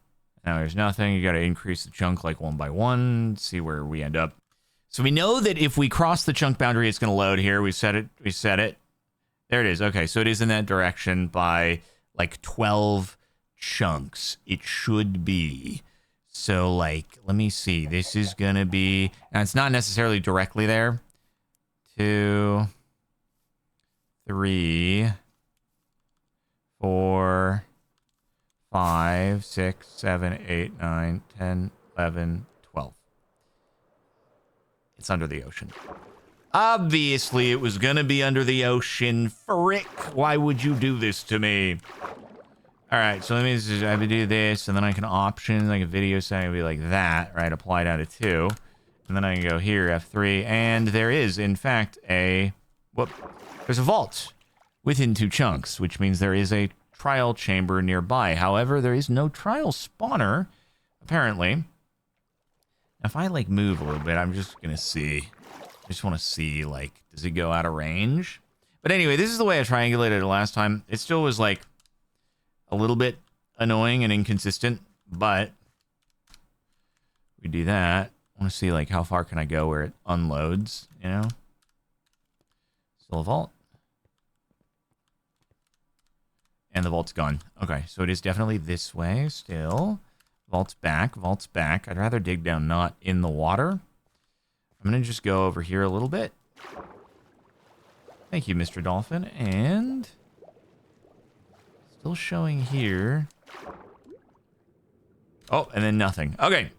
Speaker 1: Now there's nothing. You got to increase the chunk like 1 by 1. See where we end up. So we know that if we cross the chunk boundary, it's going to load here. We set it. There it is. Okay, so it is in that direction by like 12 chunks. It should be. So, like, let me see. This is going to be... Now, it's not necessarily directly there. 2, 3, 4, 5, 6, 7, 8, 9, 10, 11, 12. It's under the ocean. Obviously, it was going to be under the ocean. Frick, why would you do this to me? All right, so let me just, I would do this, and then I can option, like a video setting would be like that, right? Apply down to 2. And then I can go here, F3, and there is, in fact, a, whoop, there's a vault within 2 chunks, which means there is a trial chamber nearby. However, there is no trial spawner, apparently. Now, if I, like, move a little bit, I'm just going to see. I just want to see, like, does it go out of range? But anyway, this is the way I triangulated it last time. It still was, like, a little bit annoying and inconsistent, but we do that. I want to see, like, how far can I go where it unloads, you know? Still a vault. And the vault's gone. Okay, so it is definitely this way still. Vault's back, vault's back. I'd rather dig down not in the water. I'm going to just go over here a little bit. Thank you, Mr. Dolphin. And still showing here. Oh, and then nothing. Okay.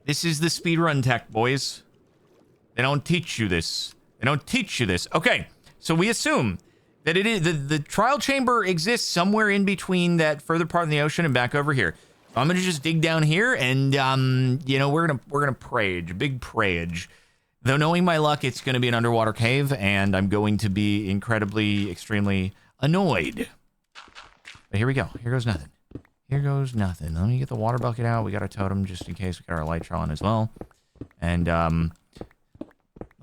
Speaker 1: This is the speedrun tech, boys. They don't teach you this. They don't teach you this. Okay, so we assume that it is the trial chamber exists somewhere in between that further part of the ocean and back over here. I'm gonna just dig down here, and you know, we're gonna prage, big prage. Though knowing my luck, it's gonna be an underwater cave, and I'm going to be incredibly, extremely annoyed. But here we go. Here goes nothing. Here goes nothing. Let me get the water bucket out. We got a totem just in case. We got our elytra on as well. And let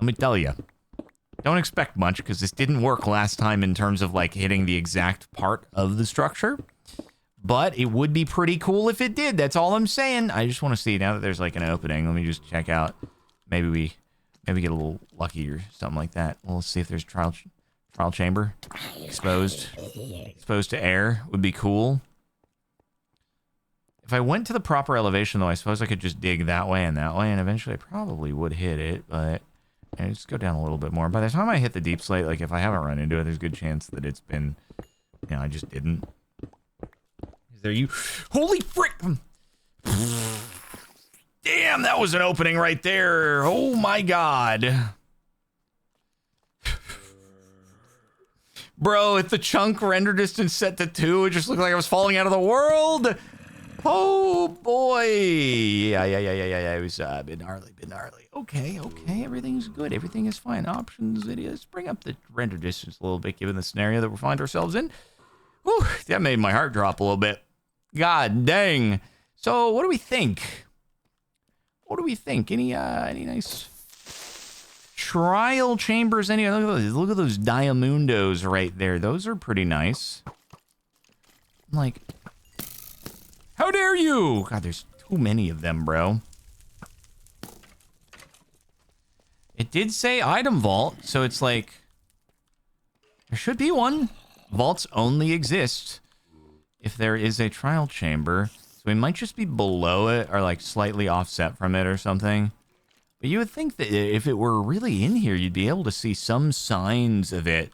Speaker 1: me tell you, don't expect much because this didn't work last time in terms of like hitting the exact part of the structure. But it would be pretty cool if it did. That's all I'm saying. I just want to see now that there's like an opening. Let me just check out. Maybe we get a little lucky or something like that. Well, let's see if there's trial chamber exposed to air would be cool. If I went to the proper elevation, though, I suppose I could just dig that way, and eventually I probably would hit it, but I just go down a little bit more. By the time I hit the deep slate, like, if I haven't run into it, there's a good chance that it's been, you know, I just didn't. Is there you? Holy frick! Damn, that was an opening right there. Oh, my God. Bro, if the chunk render distance set to 2, it just looked like I was falling out of the world. Oh, boy. Yeah. It was a bit gnarly. Okay. Everything's good. Everything is fine. Options, videos. Bring up the render distance a little bit, given the scenario that we find ourselves in. Whew, that made my heart drop a little bit. God dang. So, what do we think? Any nice trial chambers? Look at those diamundos right there. Those are pretty nice. I'm like, how dare you? God, there's too many of them, bro. It did say item vault, so it's like, there should be one. Vaults only exist if there is a trial chamber. So we might just be below it or like slightly offset from it or something. But you would think that if it were really in here, you'd be able to see some signs of it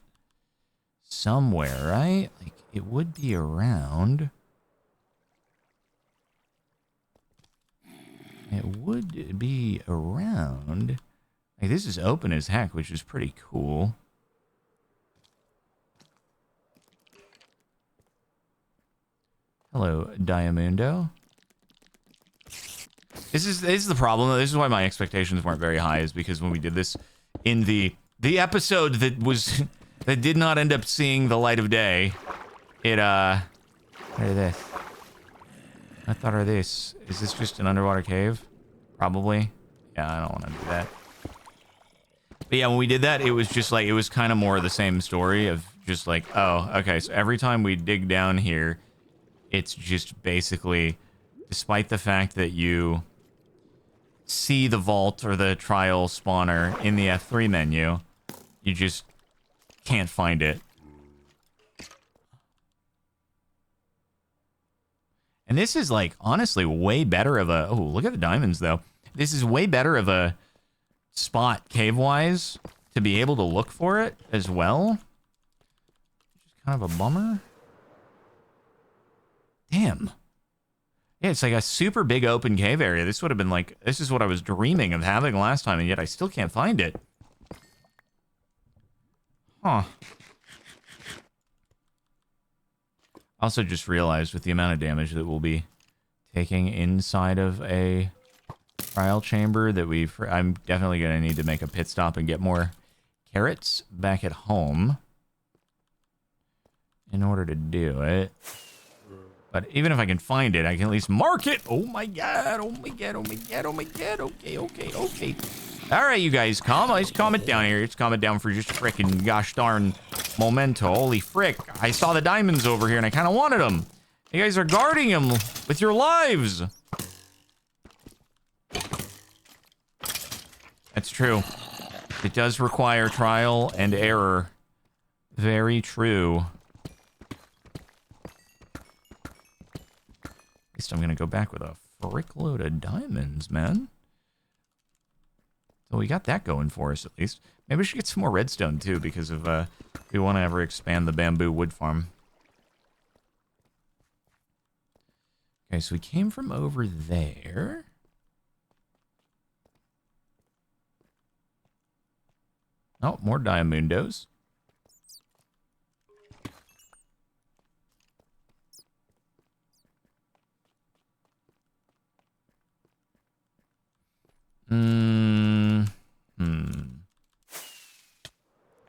Speaker 1: somewhere, right? Like, it would be around. It would be around. Like, this is open as heck, which is pretty cool. Hello, Diamundo. This is the problem. This is why my expectations weren't very high, is because when we did this in the episode that did not end up seeing the light of day, it what is this? I thought of this. Is this just an underwater cave? Probably. Yeah, I don't want to do that. But yeah, when we did that, it was just like, it was kind of more of the same story of just like, oh, okay, so every time we dig down here, it's just basically, despite the fact that you see the vault or the trial spawner in the F3 menu, you just can't find it. And this is, like, honestly way better of a... Oh, look at the diamonds, though. This is way better of a spot, cave-wise, to be able to look for it as well. Just kind of a bummer. Damn. Yeah, it's like a super big open cave area. This would have been like... This is what I was dreaming of having last time, and yet I still can't find it. Huh. Also just realized with the amount of damage that we'll be taking inside of a trial chamber that I'm definitely going to need to make a pit stop and get more carrots back at home in order to do it. But even if I can find it, I can at least mark it. Oh my god, oh my god, oh my god, oh my god. Okay. All right, you guys, let's calm it down here. Let's calm it down for just frickin' gosh darn momento. Holy frick. I saw the diamonds over here and I kind of wanted them. You guys are guarding them with your lives. That's true. It does require trial and error. Very true. At least I'm going to go back with a frickload of diamonds, man. So we got that going for us, at least. Maybe we should get some more redstone, too, because of, we want to ever expand the bamboo wood farm. Okay, so we came from over there. Oh, more diamondos.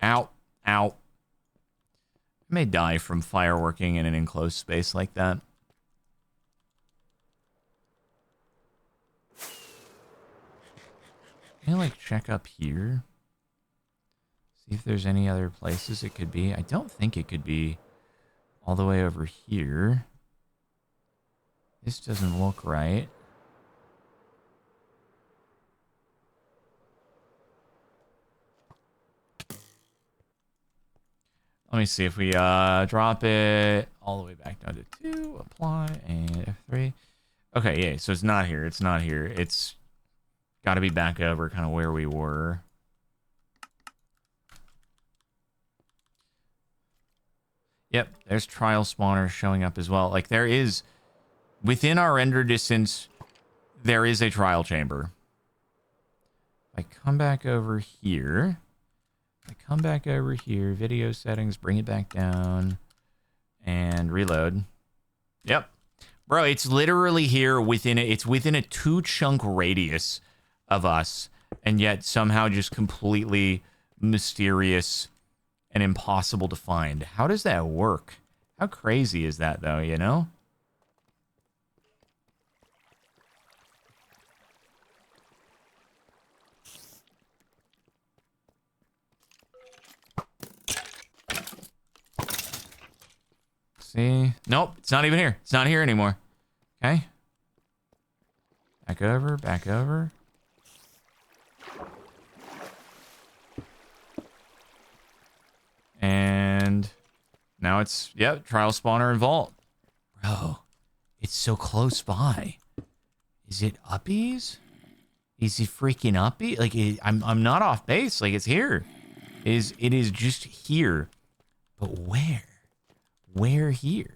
Speaker 1: Ow. I may die from fireworking in an enclosed space like that. Can I, like, check up here? See if there's any other places it could be. I don't think it could be all the way over here. This doesn't look right. Let me see if we drop it all the way back down to 2, apply, and F3. Okay, yeah, so it's not here. It's not here. It's got to be back over kind of where we were. Yep, there's trial spawners showing up as well. Like, there is, within our render distance, there is a trial chamber. If I come back over here... video settings, bring it back down, and reload. Yep. Bro, it's literally here within it's within a 2-chunk radius of us, and yet somehow just completely mysterious and impossible to find. How does that work? How crazy is that, though, you know? See? Nope, it's not even here. It's not here anymore. Okay. Back over, back over. And now it's, yep, trial spawner and vault. Bro, it's so close by. Is it uppies? Is it freaking uppy? Like, I'm not off base. Like, it's here. It is just here. But where? Where here?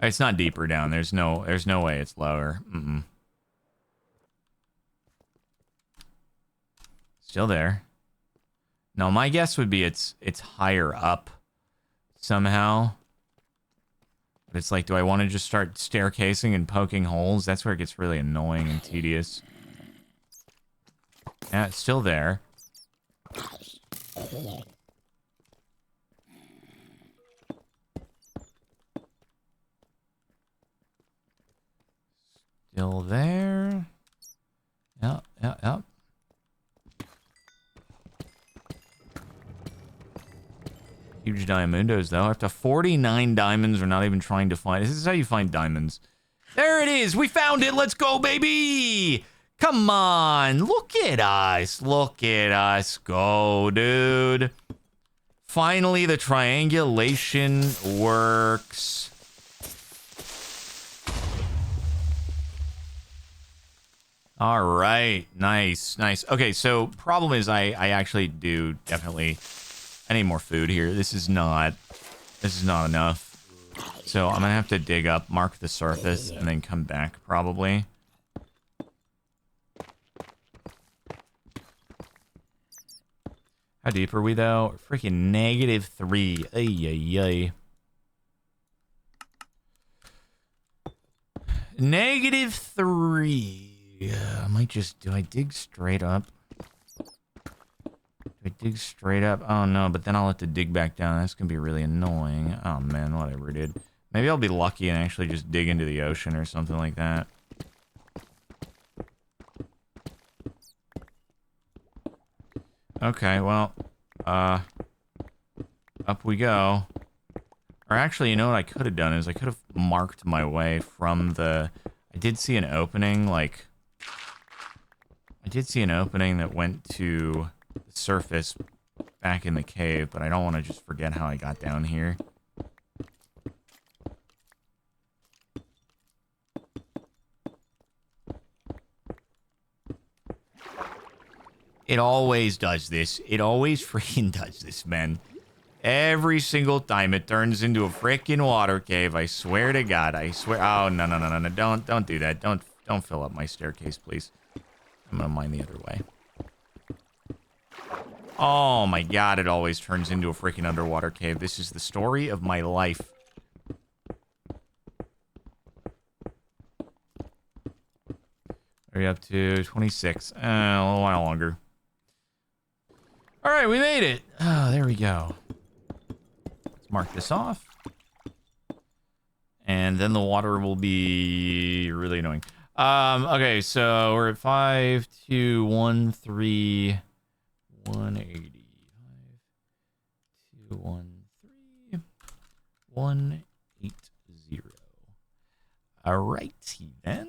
Speaker 1: It's not deeper down. There's no way it's lower. Still there. No, my guess would be it's higher up somehow. But it's like, do I want to just start staircasing and poking holes? That's where it gets really annoying and tedious. Yeah, it's still there. Still there. Yep. Huge diamondos, though. Up to 49 diamonds. We're not even trying to find. This is how you find diamonds. There it is. We found it. Let's go, baby. Come on, look at us. Look at us go, dude. Finally, the triangulation works. All right, nice, nice. Okay, so problem is I actually do definitely, I need more food here. This is not enough. So I'm gonna have to dig up, mark the surface, and then come back probably. How deep are we though? Freaking -3. Ay, ay, ay. -3. I might just, do I dig straight up? Do I dig straight up? Oh no, but then I'll have to dig back down. That's gonna be really annoying. Oh man, whatever, dude. Maybe I'll be lucky and actually just dig into the ocean or something like that. Okay, well, up we go. Or actually, you know what I could have done is I could have marked my way from the... I did see an opening, like... I did see an opening that went to the surface back in the cave, but I don't want to just forget how I got down here. It always does this. It always freaking does this, man. Every single time it turns into a freaking water cave. I swear to God. I swear. Oh, no, no, no, no, no. Don't do that. Don't fill up my staircase, please. I'm gonna mine the other way. Oh my God, it always turns into a freaking underwater cave. This is the story of my life. Are we up to 26? A little while longer. All right, we made it. Oh, there we go. Let's mark this off. And then the water will be really annoying. Okay, so we're at 5, 2, 1, 3, 180. 5, 2, 1, 3, 180. Alrighty then.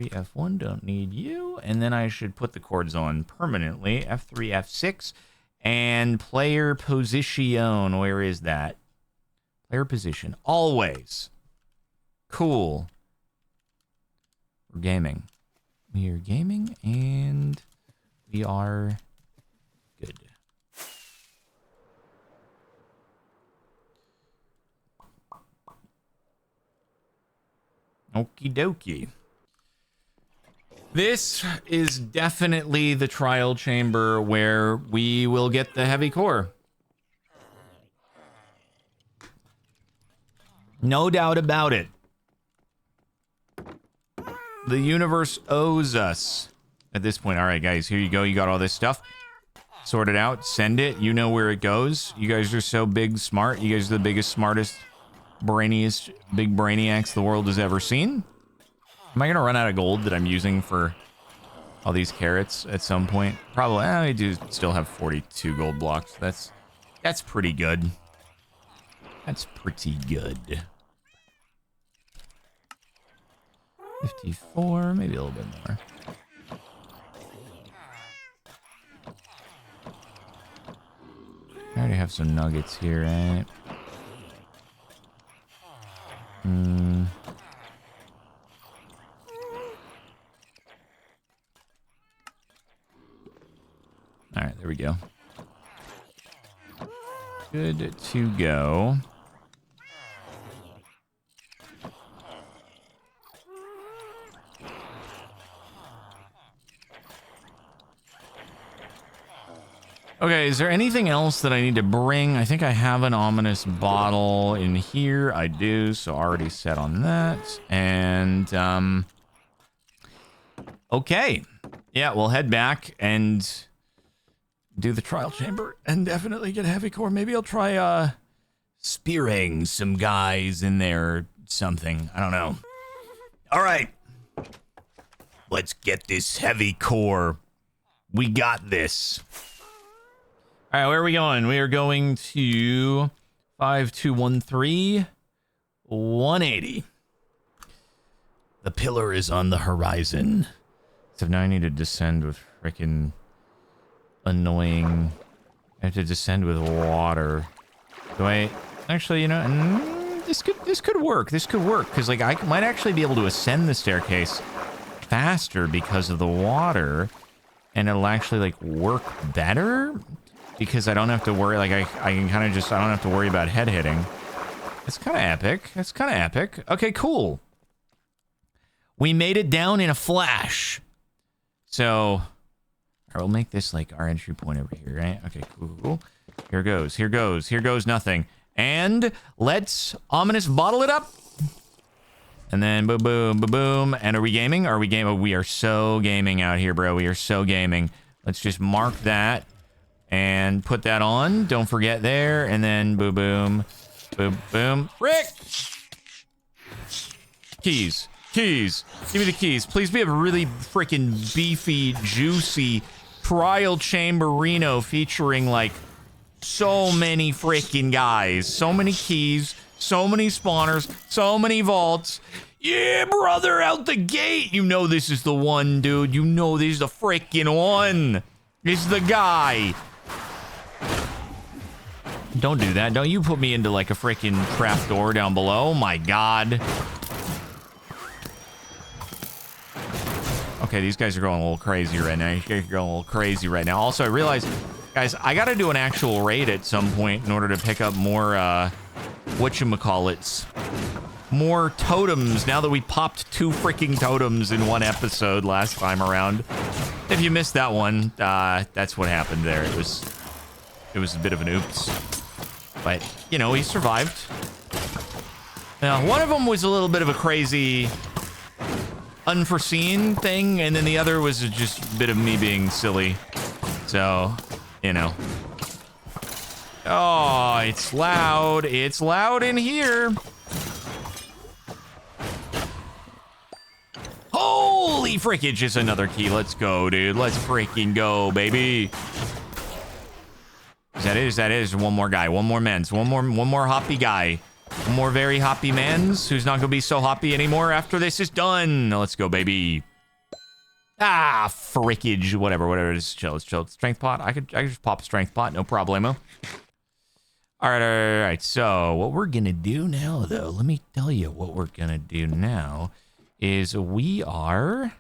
Speaker 1: F3, F1, don't need you. And then I should put the chords on permanently. F3, F6. And player position. Where is that? Player position. Always. Cool. We're gaming. We are gaming and we are good. Okie dokie. This is definitely the trial chamber where we will get the heavy core. No doubt about it. The universe owes us at this point. All right, guys, here you go. You got all this stuff. Sort it out. Send it. You know where it goes. You guys are so big, smart. You guys are the biggest, smartest, brainiest, big brainiacs the world has ever seen. Am I going to run out of gold that I'm using for all these carrots at some point? Probably. I do still have 42 gold blocks. That's pretty good. That's pretty good. 54, maybe a little bit more. I already have some nuggets here, right? All right, there we go. Good to go. Okay, is there anything else that I need to bring? I think I have an ominous bottle in here. I do, so already set on that. And, okay. Yeah, we'll head back and do the trial chamber and definitely get heavy core. Maybe I'll try, spearing some guys in there or something. I don't know. All right. Let's get this heavy core. We got this. All right, where are we going? We are going to 5213 180. The pillar is on the horizon. Except now I need to descend with freaking annoying... I have to descend with water. Do I... Actually, you know, this could work. This could work, because, like, I might actually be able to ascend the staircase faster because of the water, and it'll actually, like, work better, because I don't have to worry, like, I can kind of just... I don't have to worry about head hitting. That's kind of epic. That's kind of epic. Okay, cool. We made it down in a flash. So, I will make this like our entry point over here, right? Okay, cool. Here goes, here goes, here goes nothing. And let's ominous bottle it up. And then boom, boom, boom, boom. And are we gaming? Are we gaming? We are so gaming out here, bro. We are so gaming. Let's just mark that and put that on. Don't forget there. And then boom, boom, boom, boom. Rick! Keys. Keys. Give me the keys. Please be a really freaking beefy, juicy trial chamberino featuring like so many freaking guys. So many keys. So many spawners. So many vaults. Yeah, brother, out the gate. You know this is the one, dude. You know this is the freaking one. This is the guy. Don't do that. Don't you put me into like a freaking trap door down below. Oh my god. Okay, these guys are going a little crazy right now. You're going a little crazy right now. Also, I realized, guys, I gotta do an actual raid at some point in order to pick up more, whatchamacallits. More totems, now that we popped 2 freaking totems in one episode last time around. If you missed that one, that's what happened there. It was a bit of an oops. But, you know, he survived. Now, one of them was a little bit of a crazy... unforeseen thing, and then the other was just a bit of me being silly. So, you know. Oh, it's loud. It's loud in here. Holy frick, it's just another key. Let's go, dude. Let's freaking go, baby. Is that it? Is that it? Is one more guy. One more men's. One more hoppy guy. One more very hoppy man's who's not gonna be so hoppy anymore after this is done. Let's go, baby. Ah, frickage. Whatever. Just chill. Let's chill. Strength pot. I could just pop a strength pot. No problemo. All right. So what we're gonna do now, though, let me tell you what we're gonna do now is we are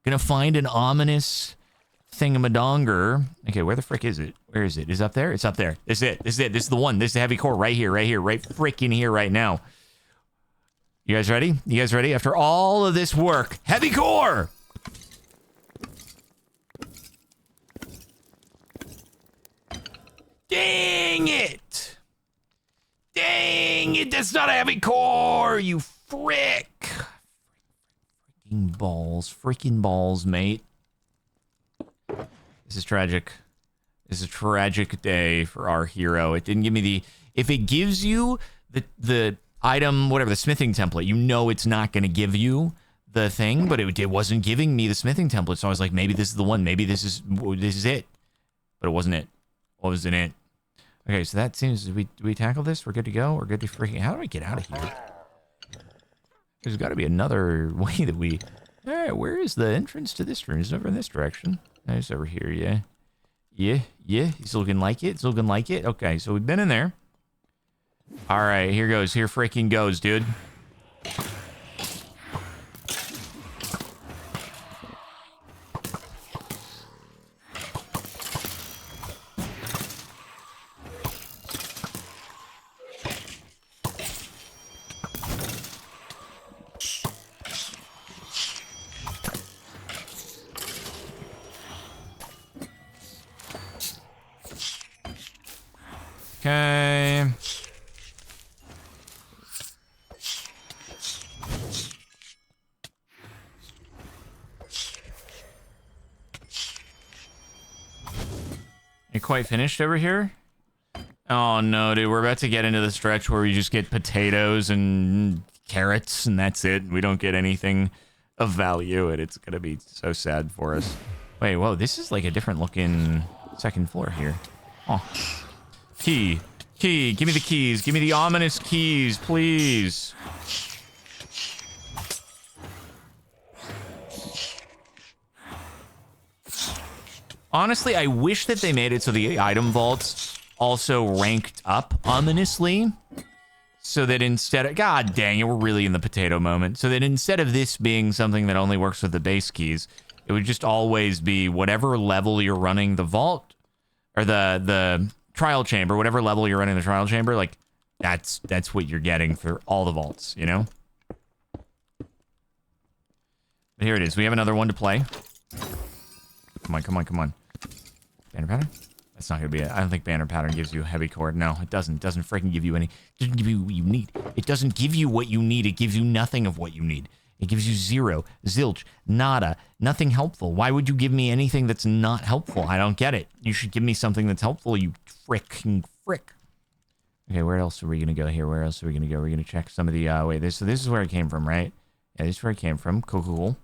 Speaker 1: gonna find an ominous thingamadonger. Okay, where the frick is it? Where is it? Is it up there? It's up there. This is it. This is it. This is the one. This is the heavy core right here. Right freaking here right now. You guys ready? You guys ready? After all of this work, heavy core! Dang it! Dang it! That's not a heavy core, you frick! Freaking balls, mate. This is tragic. This is a tragic day for our hero. It didn't give me the... If it gives you the item, whatever, the smithing template, you know it's not going to give you the thing, but it wasn't giving me the smithing template, so I was like, maybe this is the one. Maybe this is it. But it wasn't it. Wasn't it? Okay, so that seems... Do we tackle this? We're good to go? We're good to freaking... How do we get out of here? There's got to be another way that we... All right, where is the entrance to this room? It's over in this direction. It's over here, yeah. Yeah. It's looking like it. It's looking like it. Okay, so we've been in there. All right, here goes. Here freaking goes, dude. Okay. You quite finished over here? Oh no, dude, we're about to get into the stretch where we just get potatoes and carrots and that's it. We don't get anything of value and it's gonna be so sad for us. Wait, whoa, this is like a different looking second floor here. Oh. Key, give me the keys. Give me the ominous keys, please. Honestly, I wish that they made it so the item vaults also ranked up ominously. So that instead of, god dang it, we're really in the potato moment. So that instead of this being something that only works with the base keys, it would just always be whatever level you're running the vault, or the trial chamber, whatever level you're running the trial chamber, like, that's what you're getting for all the vaults, you know? But here it is. We have another one to play. Come on, come on, come on. Banner pattern? That's not gonna be it. I don't think banner pattern gives you a heavy cord. No, it doesn't. It doesn't freaking give you any. It doesn't give you what you need. It doesn't give you what you need. It gives you nothing of what you need. It gives you zero, zilch, nada, nothing helpful. Why would you give me anything that's not helpful? I don't get it. You should give me something that's helpful, you fricking frick. Okay, where else are we gonna go here? Where else are we gonna go? We're gonna check some of the, wait, this is where it came from, right? Yeah, this is where it came from. Cool, cool, cool.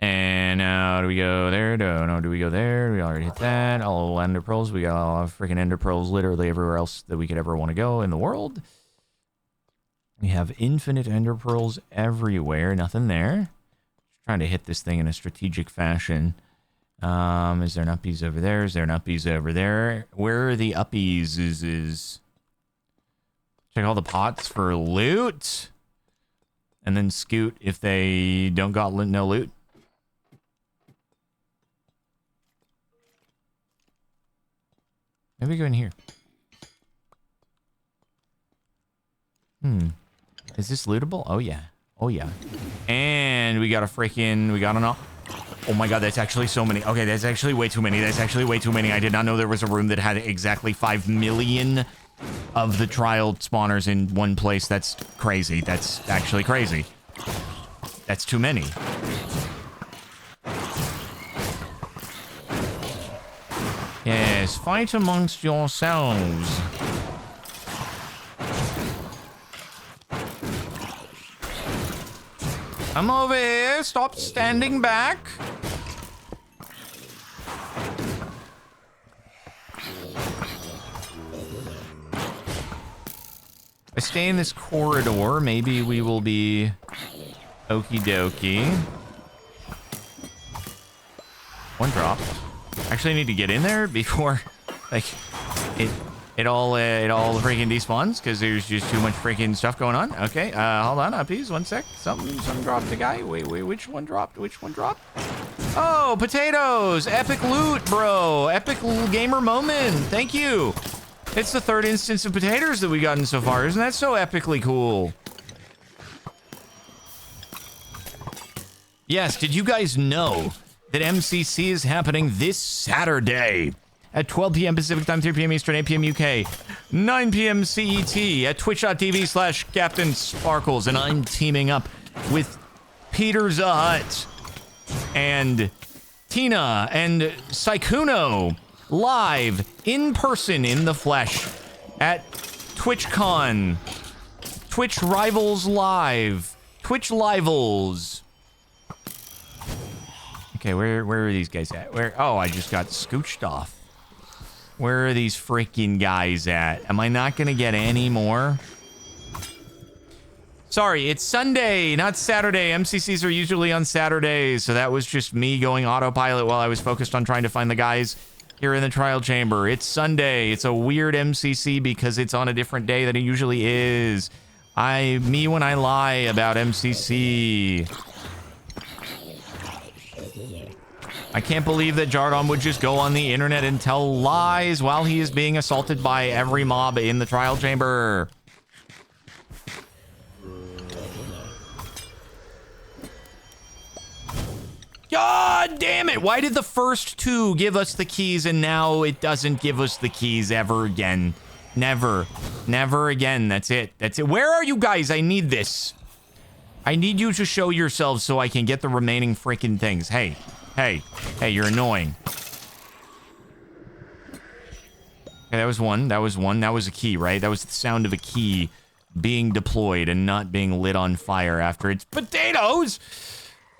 Speaker 1: And now, do we go there? No, do we go there? We already hit that. All ender pearls. We got all freaking ender pearls literally everywhere else that we could ever want to go in the world. We have infinite ender pearls everywhere. Nothing there. Just trying to hit this thing in a strategic fashion. Is there an uppies over there? Is there an uppies over there? Where are the uppies? Is check all the pots for loot. And then scoot if they don't got no loot. Maybe go in here. Is this lootable? Oh, yeah. Oh, yeah. And we got a freaking... We got an... Oh, my God. That's actually so many. Okay, that's actually way too many. That's actually way too many. I did not know there was a room that had exactly 5 million of the trial spawners in one place. That's crazy. That's actually crazy. That's too many. Yes, fight amongst yourselves. Come over here. Stop standing back. I stay in this corridor. Maybe we will be okie dokie. One drop. Actually, I need to get in there before, like, it all freaking despawns because there's just too much freaking stuff going on. Okay, hold on, uppies, one sec. Something dropped a guy. Wait, which one dropped? Which one dropped? Oh, potatoes! Epic loot, bro! Epic gamer moment. Thank you. It's the third instance of potatoes that we've gotten so far. Isn't that so epically cool? Yes, did you guys know that MCC is happening this Saturday at 12 p.m. Pacific Time, 3 p.m. Eastern, 8 p.m. UK, 9 p.m. CET at twitch.tv/Captain Sparkles. And I'm teaming up with Peter Zahut and Tina and Saikuno live in person in the flesh at TwitchCon. Twitch Rivals Live. Twitch Rivals. Okay, where are these guys at? Where? Oh, I just got scooched off. Where are these freaking guys at? Am I not gonna get any more? Sorry, it's Sunday, not Saturday. MCCs are usually on Saturdays, so that was just me going autopilot while I was focused on trying to find the guys here in the trial chamber. It's Sunday. It's a weird MCC because it's on a different day than it usually is. Me when I lie about MCC. I can't believe that Jardon would just go on the internet and tell lies while he is being assaulted by every mob in the trial chamber. God damn it! Why did the first two give us the keys and now it doesn't give us the keys ever again? Never. Never again. That's it. That's it. Where are you guys? I need this. I need you to show yourselves so I can get the remaining freaking things. Hey. Hey, you're annoying. Okay, that was one. That was one. That was a key, right? That was the sound of a key being deployed and not being lit on fire after it's potatoes.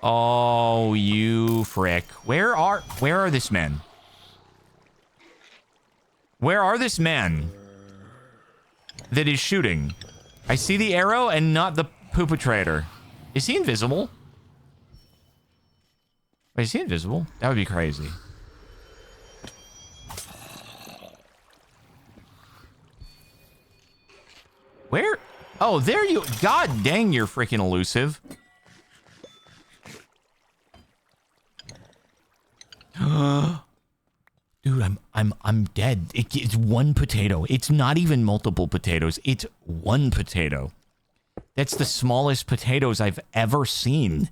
Speaker 1: Oh, you frick. Where are this man? Where are this man that is shooting? I see the arrow and not the perpetrator. Is he invisible? Wait, is he invisible? That would be crazy. Where? Oh, there you... God dang, you're freaking elusive. Dude, I'm dead. It's one potato. It's not even multiple potatoes. It's one potato. That's the smallest potatoes I've ever seen.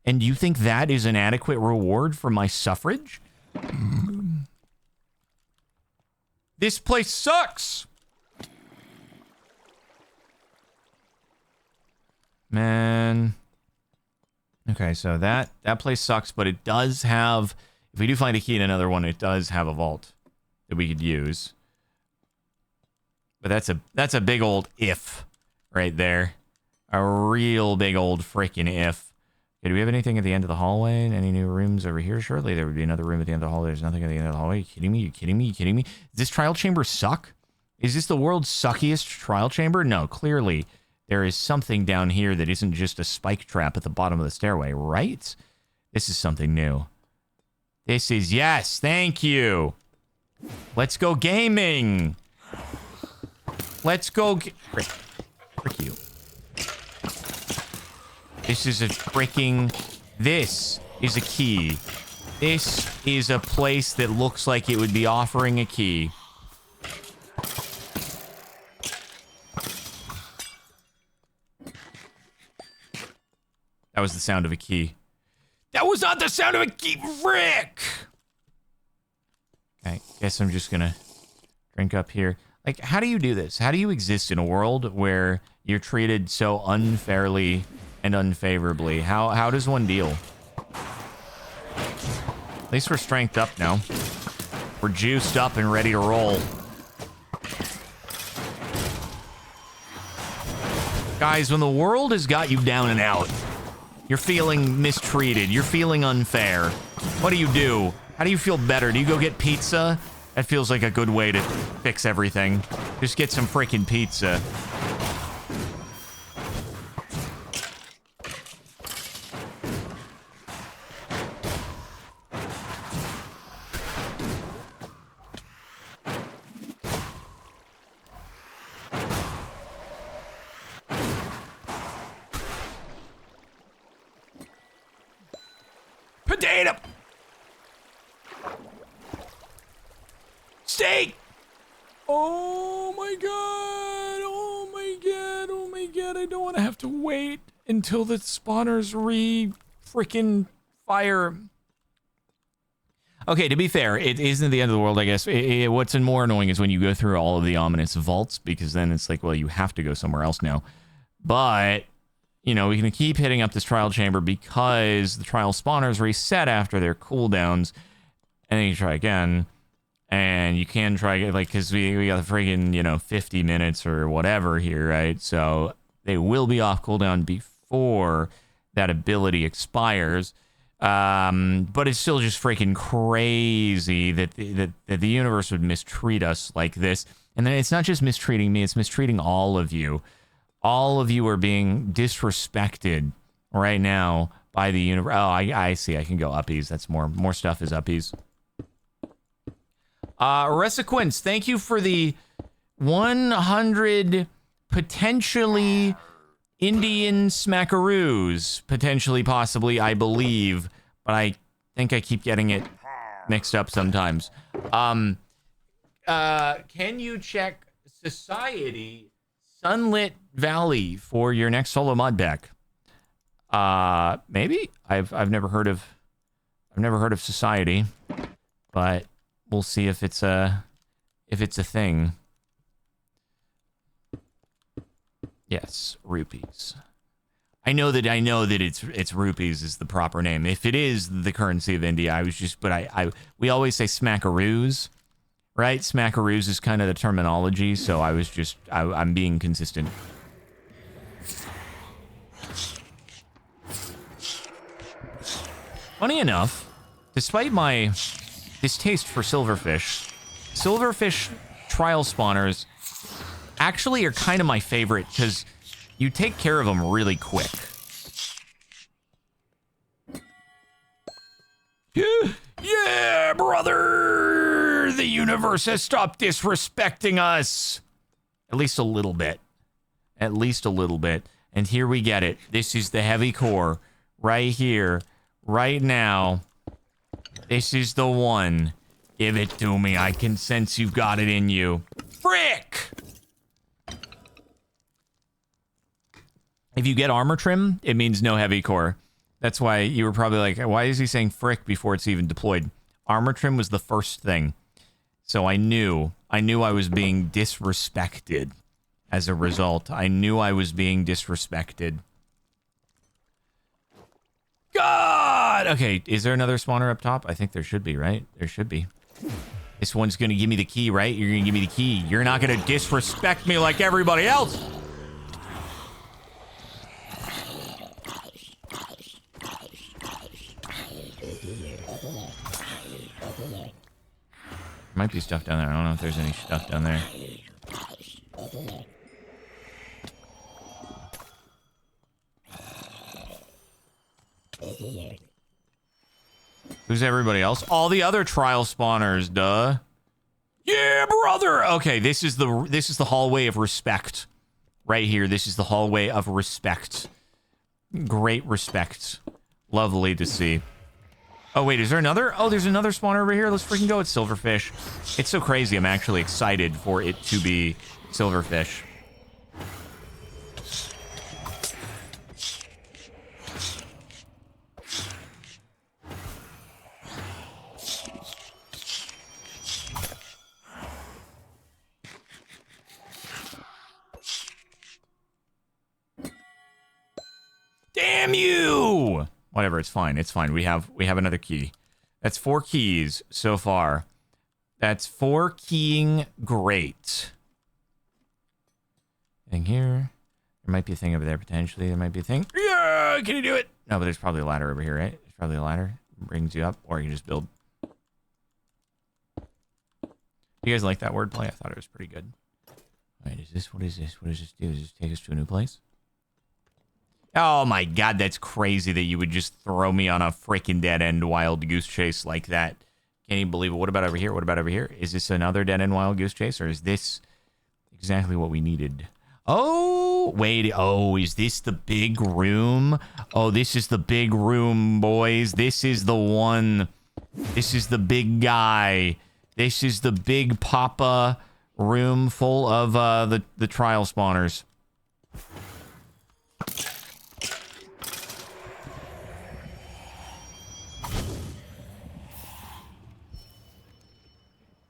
Speaker 1: And you think that is an adequate reward for my suffrage? This place sucks! Man. Okay, so that place sucks, but it does have... If we do find a key in another one, it does have a vault that we could use. But that's a big old if right there. A real big old freaking if. Okay, do we have anything at the end of the hallway? Any new rooms over here? Surely there would be another room at the end of the hallway. There's nothing at the end of the hallway. Are you kidding me? You kidding me? You kidding me? Does this trial chamber suck? Is this the world's suckiest trial chamber? No, clearly there is something down here that isn't just a spike trap at the bottom of the stairway, right? This is something new. This is, yes, thank you. Let's go gaming. Let's go. Frick you. This is a freaking, this is a key. This is a place that looks like it would be offering a key. That was the sound of a key. That was not the sound of a key, frick! Okay, guess I'm just gonna drink up here. Like, how do you do this? How do you exist in a world where you're treated so unfairly and unfavorably? How does one deal? At least we're strengthed up now. We're juiced up and ready to roll. Guys, when the world has got you down and out, you're feeling mistreated. You're feeling unfair. What do? How do you feel better? Do you go get pizza? That feels like a good way to fix everything. Just get some freaking pizza. Potato! Steak! Oh my god! Oh my god! Oh my god! I don't want to have to wait until the spawners frickin' fire. Okay, to be fair, it isn't the end of the world, I guess. What's more annoying is when you go through all of the ominous vaults, because then it's like, well, you have to go somewhere else now. But... you know, we can keep hitting up this trial chamber because the trial spawners reset after their cooldowns. And then you try again. And you can try, like, because we got the friggin', you know, 50 minutes or whatever here, right? So they will be off cooldown before that ability expires. But it's still just freaking crazy that the universe would mistreat us like this. And then it's not just mistreating me, it's mistreating all of you. All of you are being disrespected right now by the universe. Oh, I see. I can go uppies. That's more stuff is uppies. Resequence, thank you for the 100 potentially Indian smackaroos. Potentially, possibly, I believe. But I think I keep getting it mixed up sometimes. Can you check Society... Sunlit Valley for your next solo mod pack? Maybe I've never heard of Society, but we'll see if it's a thing. Yes, rupees. I know that it's rupees is the proper name. If it is the currency of India, we always say smackaroos. Right? Smackaroos is kind of the terminology, so I'm being consistent. Funny enough, despite my distaste for silverfish trial spawners actually are kind of my favorite because you take care of them really quick. Yeah, brother! The universe has stopped disrespecting us. At least a little bit. At least a little bit. And here we get it. This is the heavy core. Right here. Right now. This is the one. Give it to me. I can sense you've got it in you. Frick! If you get armor trim, it means no heavy core. That's why you were probably like, why is he saying frick before it's even deployed? Armor trim was the first thing. So I knew I was being disrespected as a result. I knew I was being disrespected. God! Okay, is there another spawner up top? I think there should be, right? There should be. This one's gonna give me the key, right? You're gonna give me the key. You're not gonna disrespect me like everybody else! There might be stuff down there. I don't know if there's any stuff down there. Who's everybody else? All the other trial spawners, duh. Yeah, brother. Okay, this is the hallway of respect. Right here. This is the hallway of respect. Great respect. Lovely to see. Oh, wait, is there another? Oh, there's another spawner over here. Let's freaking go. It's silverfish. It's so crazy. I'm actually excited for it to be silverfish. Damn you! Whatever, it's fine. It's fine. We have another key. That's 4 keys so far. That's 4 keying great. Thing here. There might be a thing over there potentially. There might be a thing. Yeah, can you do it? No, but there's probably a ladder over here, right? There's probably a ladder. It brings you up, or you can just build. You guys like that wordplay? I thought it was pretty good. Wait, is this? What is this? What does this do? Does this take us to a new place? Oh my god, that's crazy that you would just throw me on a freaking dead-end wild goose chase like that. Can't even believe it. What about over here? What about over here? Is this another dead-end wild goose chase, or is this exactly what we needed? Oh, wait. Oh, is this the big room? Oh, this is the big room, boys. This is the one. This is the big guy. This is the big papa room full of the trial spawners.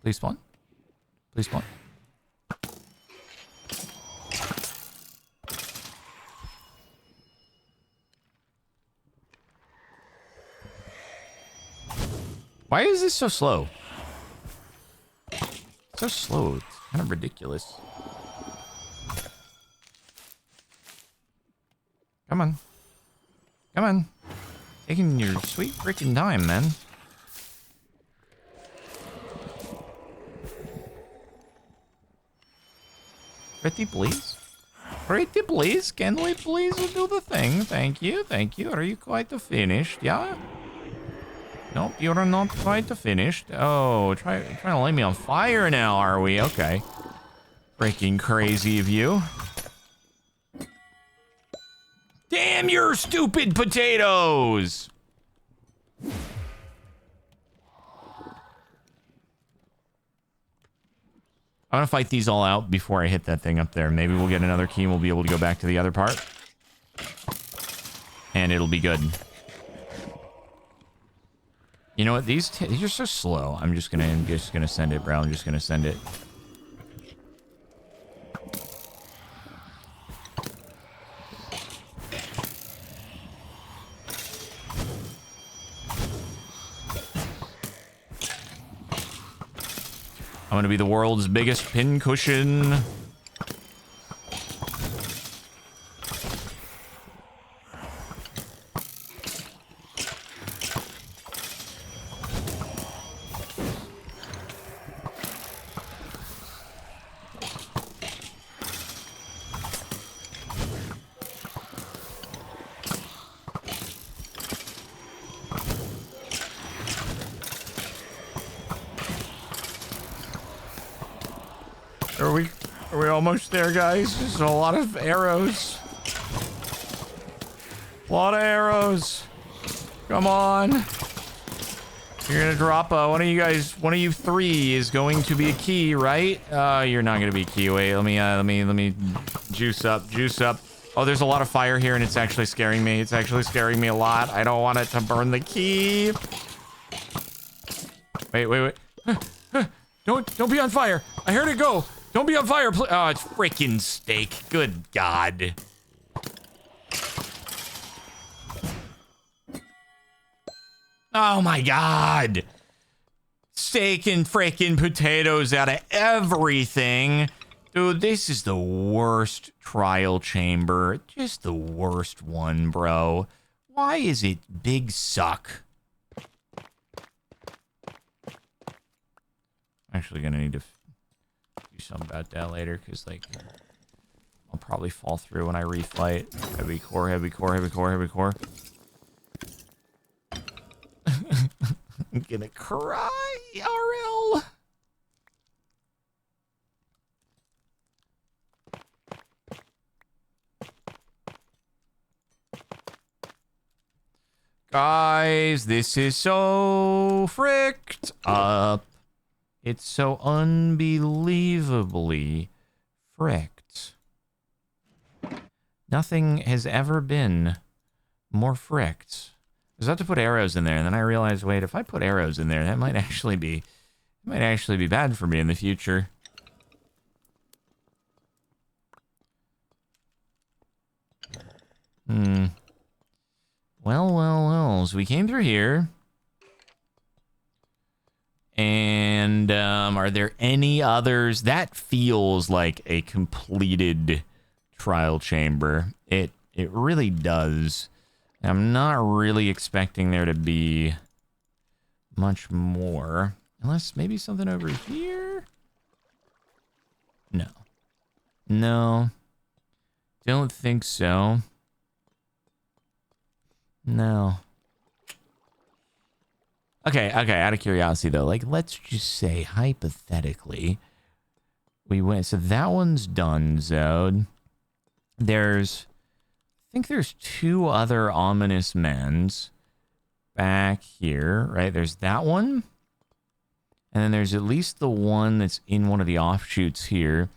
Speaker 1: Please spawn. Please spawn. Why is this so slow? So slow. It's kind of ridiculous. Come on. Come on. Taking your sweet freaking time, man. Pretty please? Pretty please? Can we please do the thing? Thank you, thank you. Are you quite finished? Yeah? Nope, you're not quite finished. Oh, trying to light me on fire now, are we? Okay. Freaking crazy of you. Damn your stupid potatoes! I'm gonna fight these all out before I hit that thing up there. Maybe we'll get another key and we'll be able to go back to the other part. And it'll be good. You know what? These are so slow. I'm just gonna send it, bro. I'm just gonna send it. I'm gonna be the world's biggest pincushion. Are we almost there, guys? There's a lot of arrows. A lot of arrows. Come on. You're gonna drop one of you guys, one of you three is going to be a key, right? You're not gonna be a key. Wait, let me juice up. Oh, there's a lot of fire here and it's actually scaring me. It's actually scaring me a lot. I don't want it to burn the key. Wait. Don't be on fire. I heard it go. Don't be on fire, please. Oh, it's freaking steak. Good God. Oh my God. Steak and freaking potatoes out of everything. Dude, this is the worst trial chamber. Just the worst one, bro. Why is it big suck? I'm actually gonna need to do something about that later, because, like, I'll probably fall through when I refight. Heavy core. I'm gonna cry, RL. Guys, this is so fricked up. It's so unbelievably fricked. Nothing has ever been more fricked. I was about to put arrows in there, and then I realized, wait, if I put arrows in there, that might actually be bad for me in the future. Well, so we came through here. And are there any others? That feels like a completed trial chamber. It really does. I'm not really expecting there to be much more. Unless maybe something over here? No. Don't think so. No. Okay, out of curiosity though, like, let's just say hypothetically we went, so that one's done, Zode. I think there's two other ominous mens back here, right? There's that one, and then there's at least the one that's in one of the offshoots here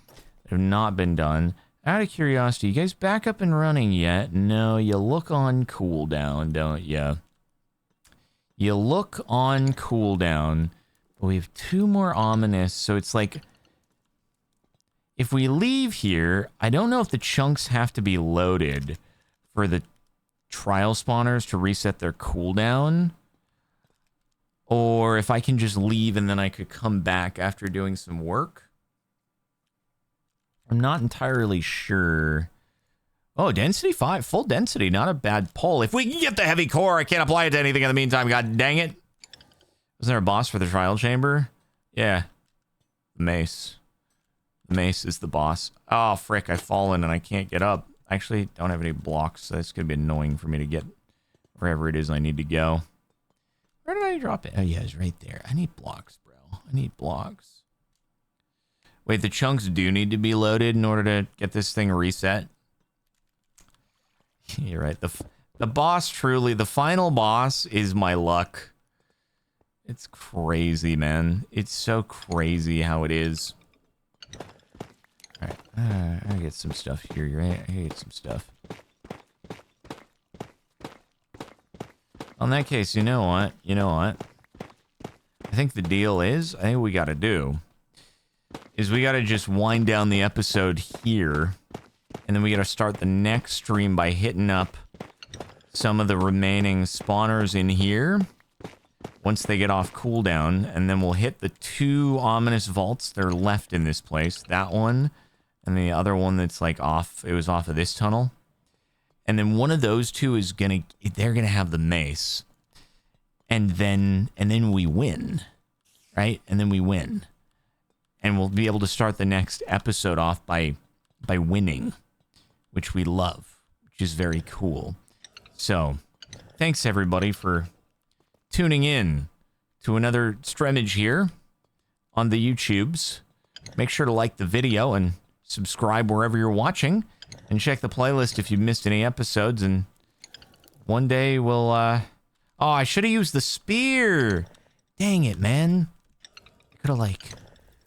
Speaker 1: that have not been done. Out of curiosity, you guys back up and running yet? No, you look on cooldown, don't you? You look on cooldown, but we have two more ominous, so it's like, if we leave here, I don't know if the chunks have to be loaded for the trial spawners to reset their cooldown, or if I can just leave and then I could come back after doing some work. I'm not entirely sure. Oh, density 5, full density, not a bad pull. If we can get the heavy core, I can't apply it to anything in the meantime, god dang it. Wasn't there a boss for the trial chamber? Yeah. The mace. The mace is the boss. Oh, frick, I've fallen and I can't get up. I actually don't have any blocks, so it's going to be annoying for me to get wherever it is I need to go. Where did I drop it? Oh, yeah, it's right there. I need blocks, bro. I need blocks. Wait, the chunks do need to be loaded in order to get this thing reset? You're right. The boss, truly, the final boss is my luck. It's crazy, man. It's so crazy how it is. Alright, I get some stuff here. You're right. I get some stuff. In that case, you know what? I think the deal is, I think what we gotta do is we gotta just wind down the episode here, and then we gotta start the next stream by hitting up some of the remaining spawners in here once they get off cooldown, and then we'll hit the two ominous vaults that are left in this place. That one, and the other one that's like off, it was off of this tunnel. And then one of those two is they're gonna have the mace. And then we win. Right? And then we win. And we'll be able to start the next episode off by winning, which we love, which is very cool. So, thanks everybody for tuning in to another streamage here on the YouTubes. Make sure to like the video and subscribe wherever you're watching, and check the playlist if you missed any episodes, and one day we'll, Oh, I should have used the spear! Dang it, man.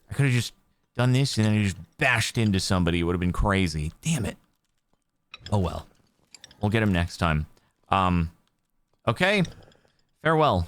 Speaker 1: I could have just done this and then I just bashed into somebody. It would have been crazy. Damn it. Oh well. We'll get him next time. Okay. Farewell.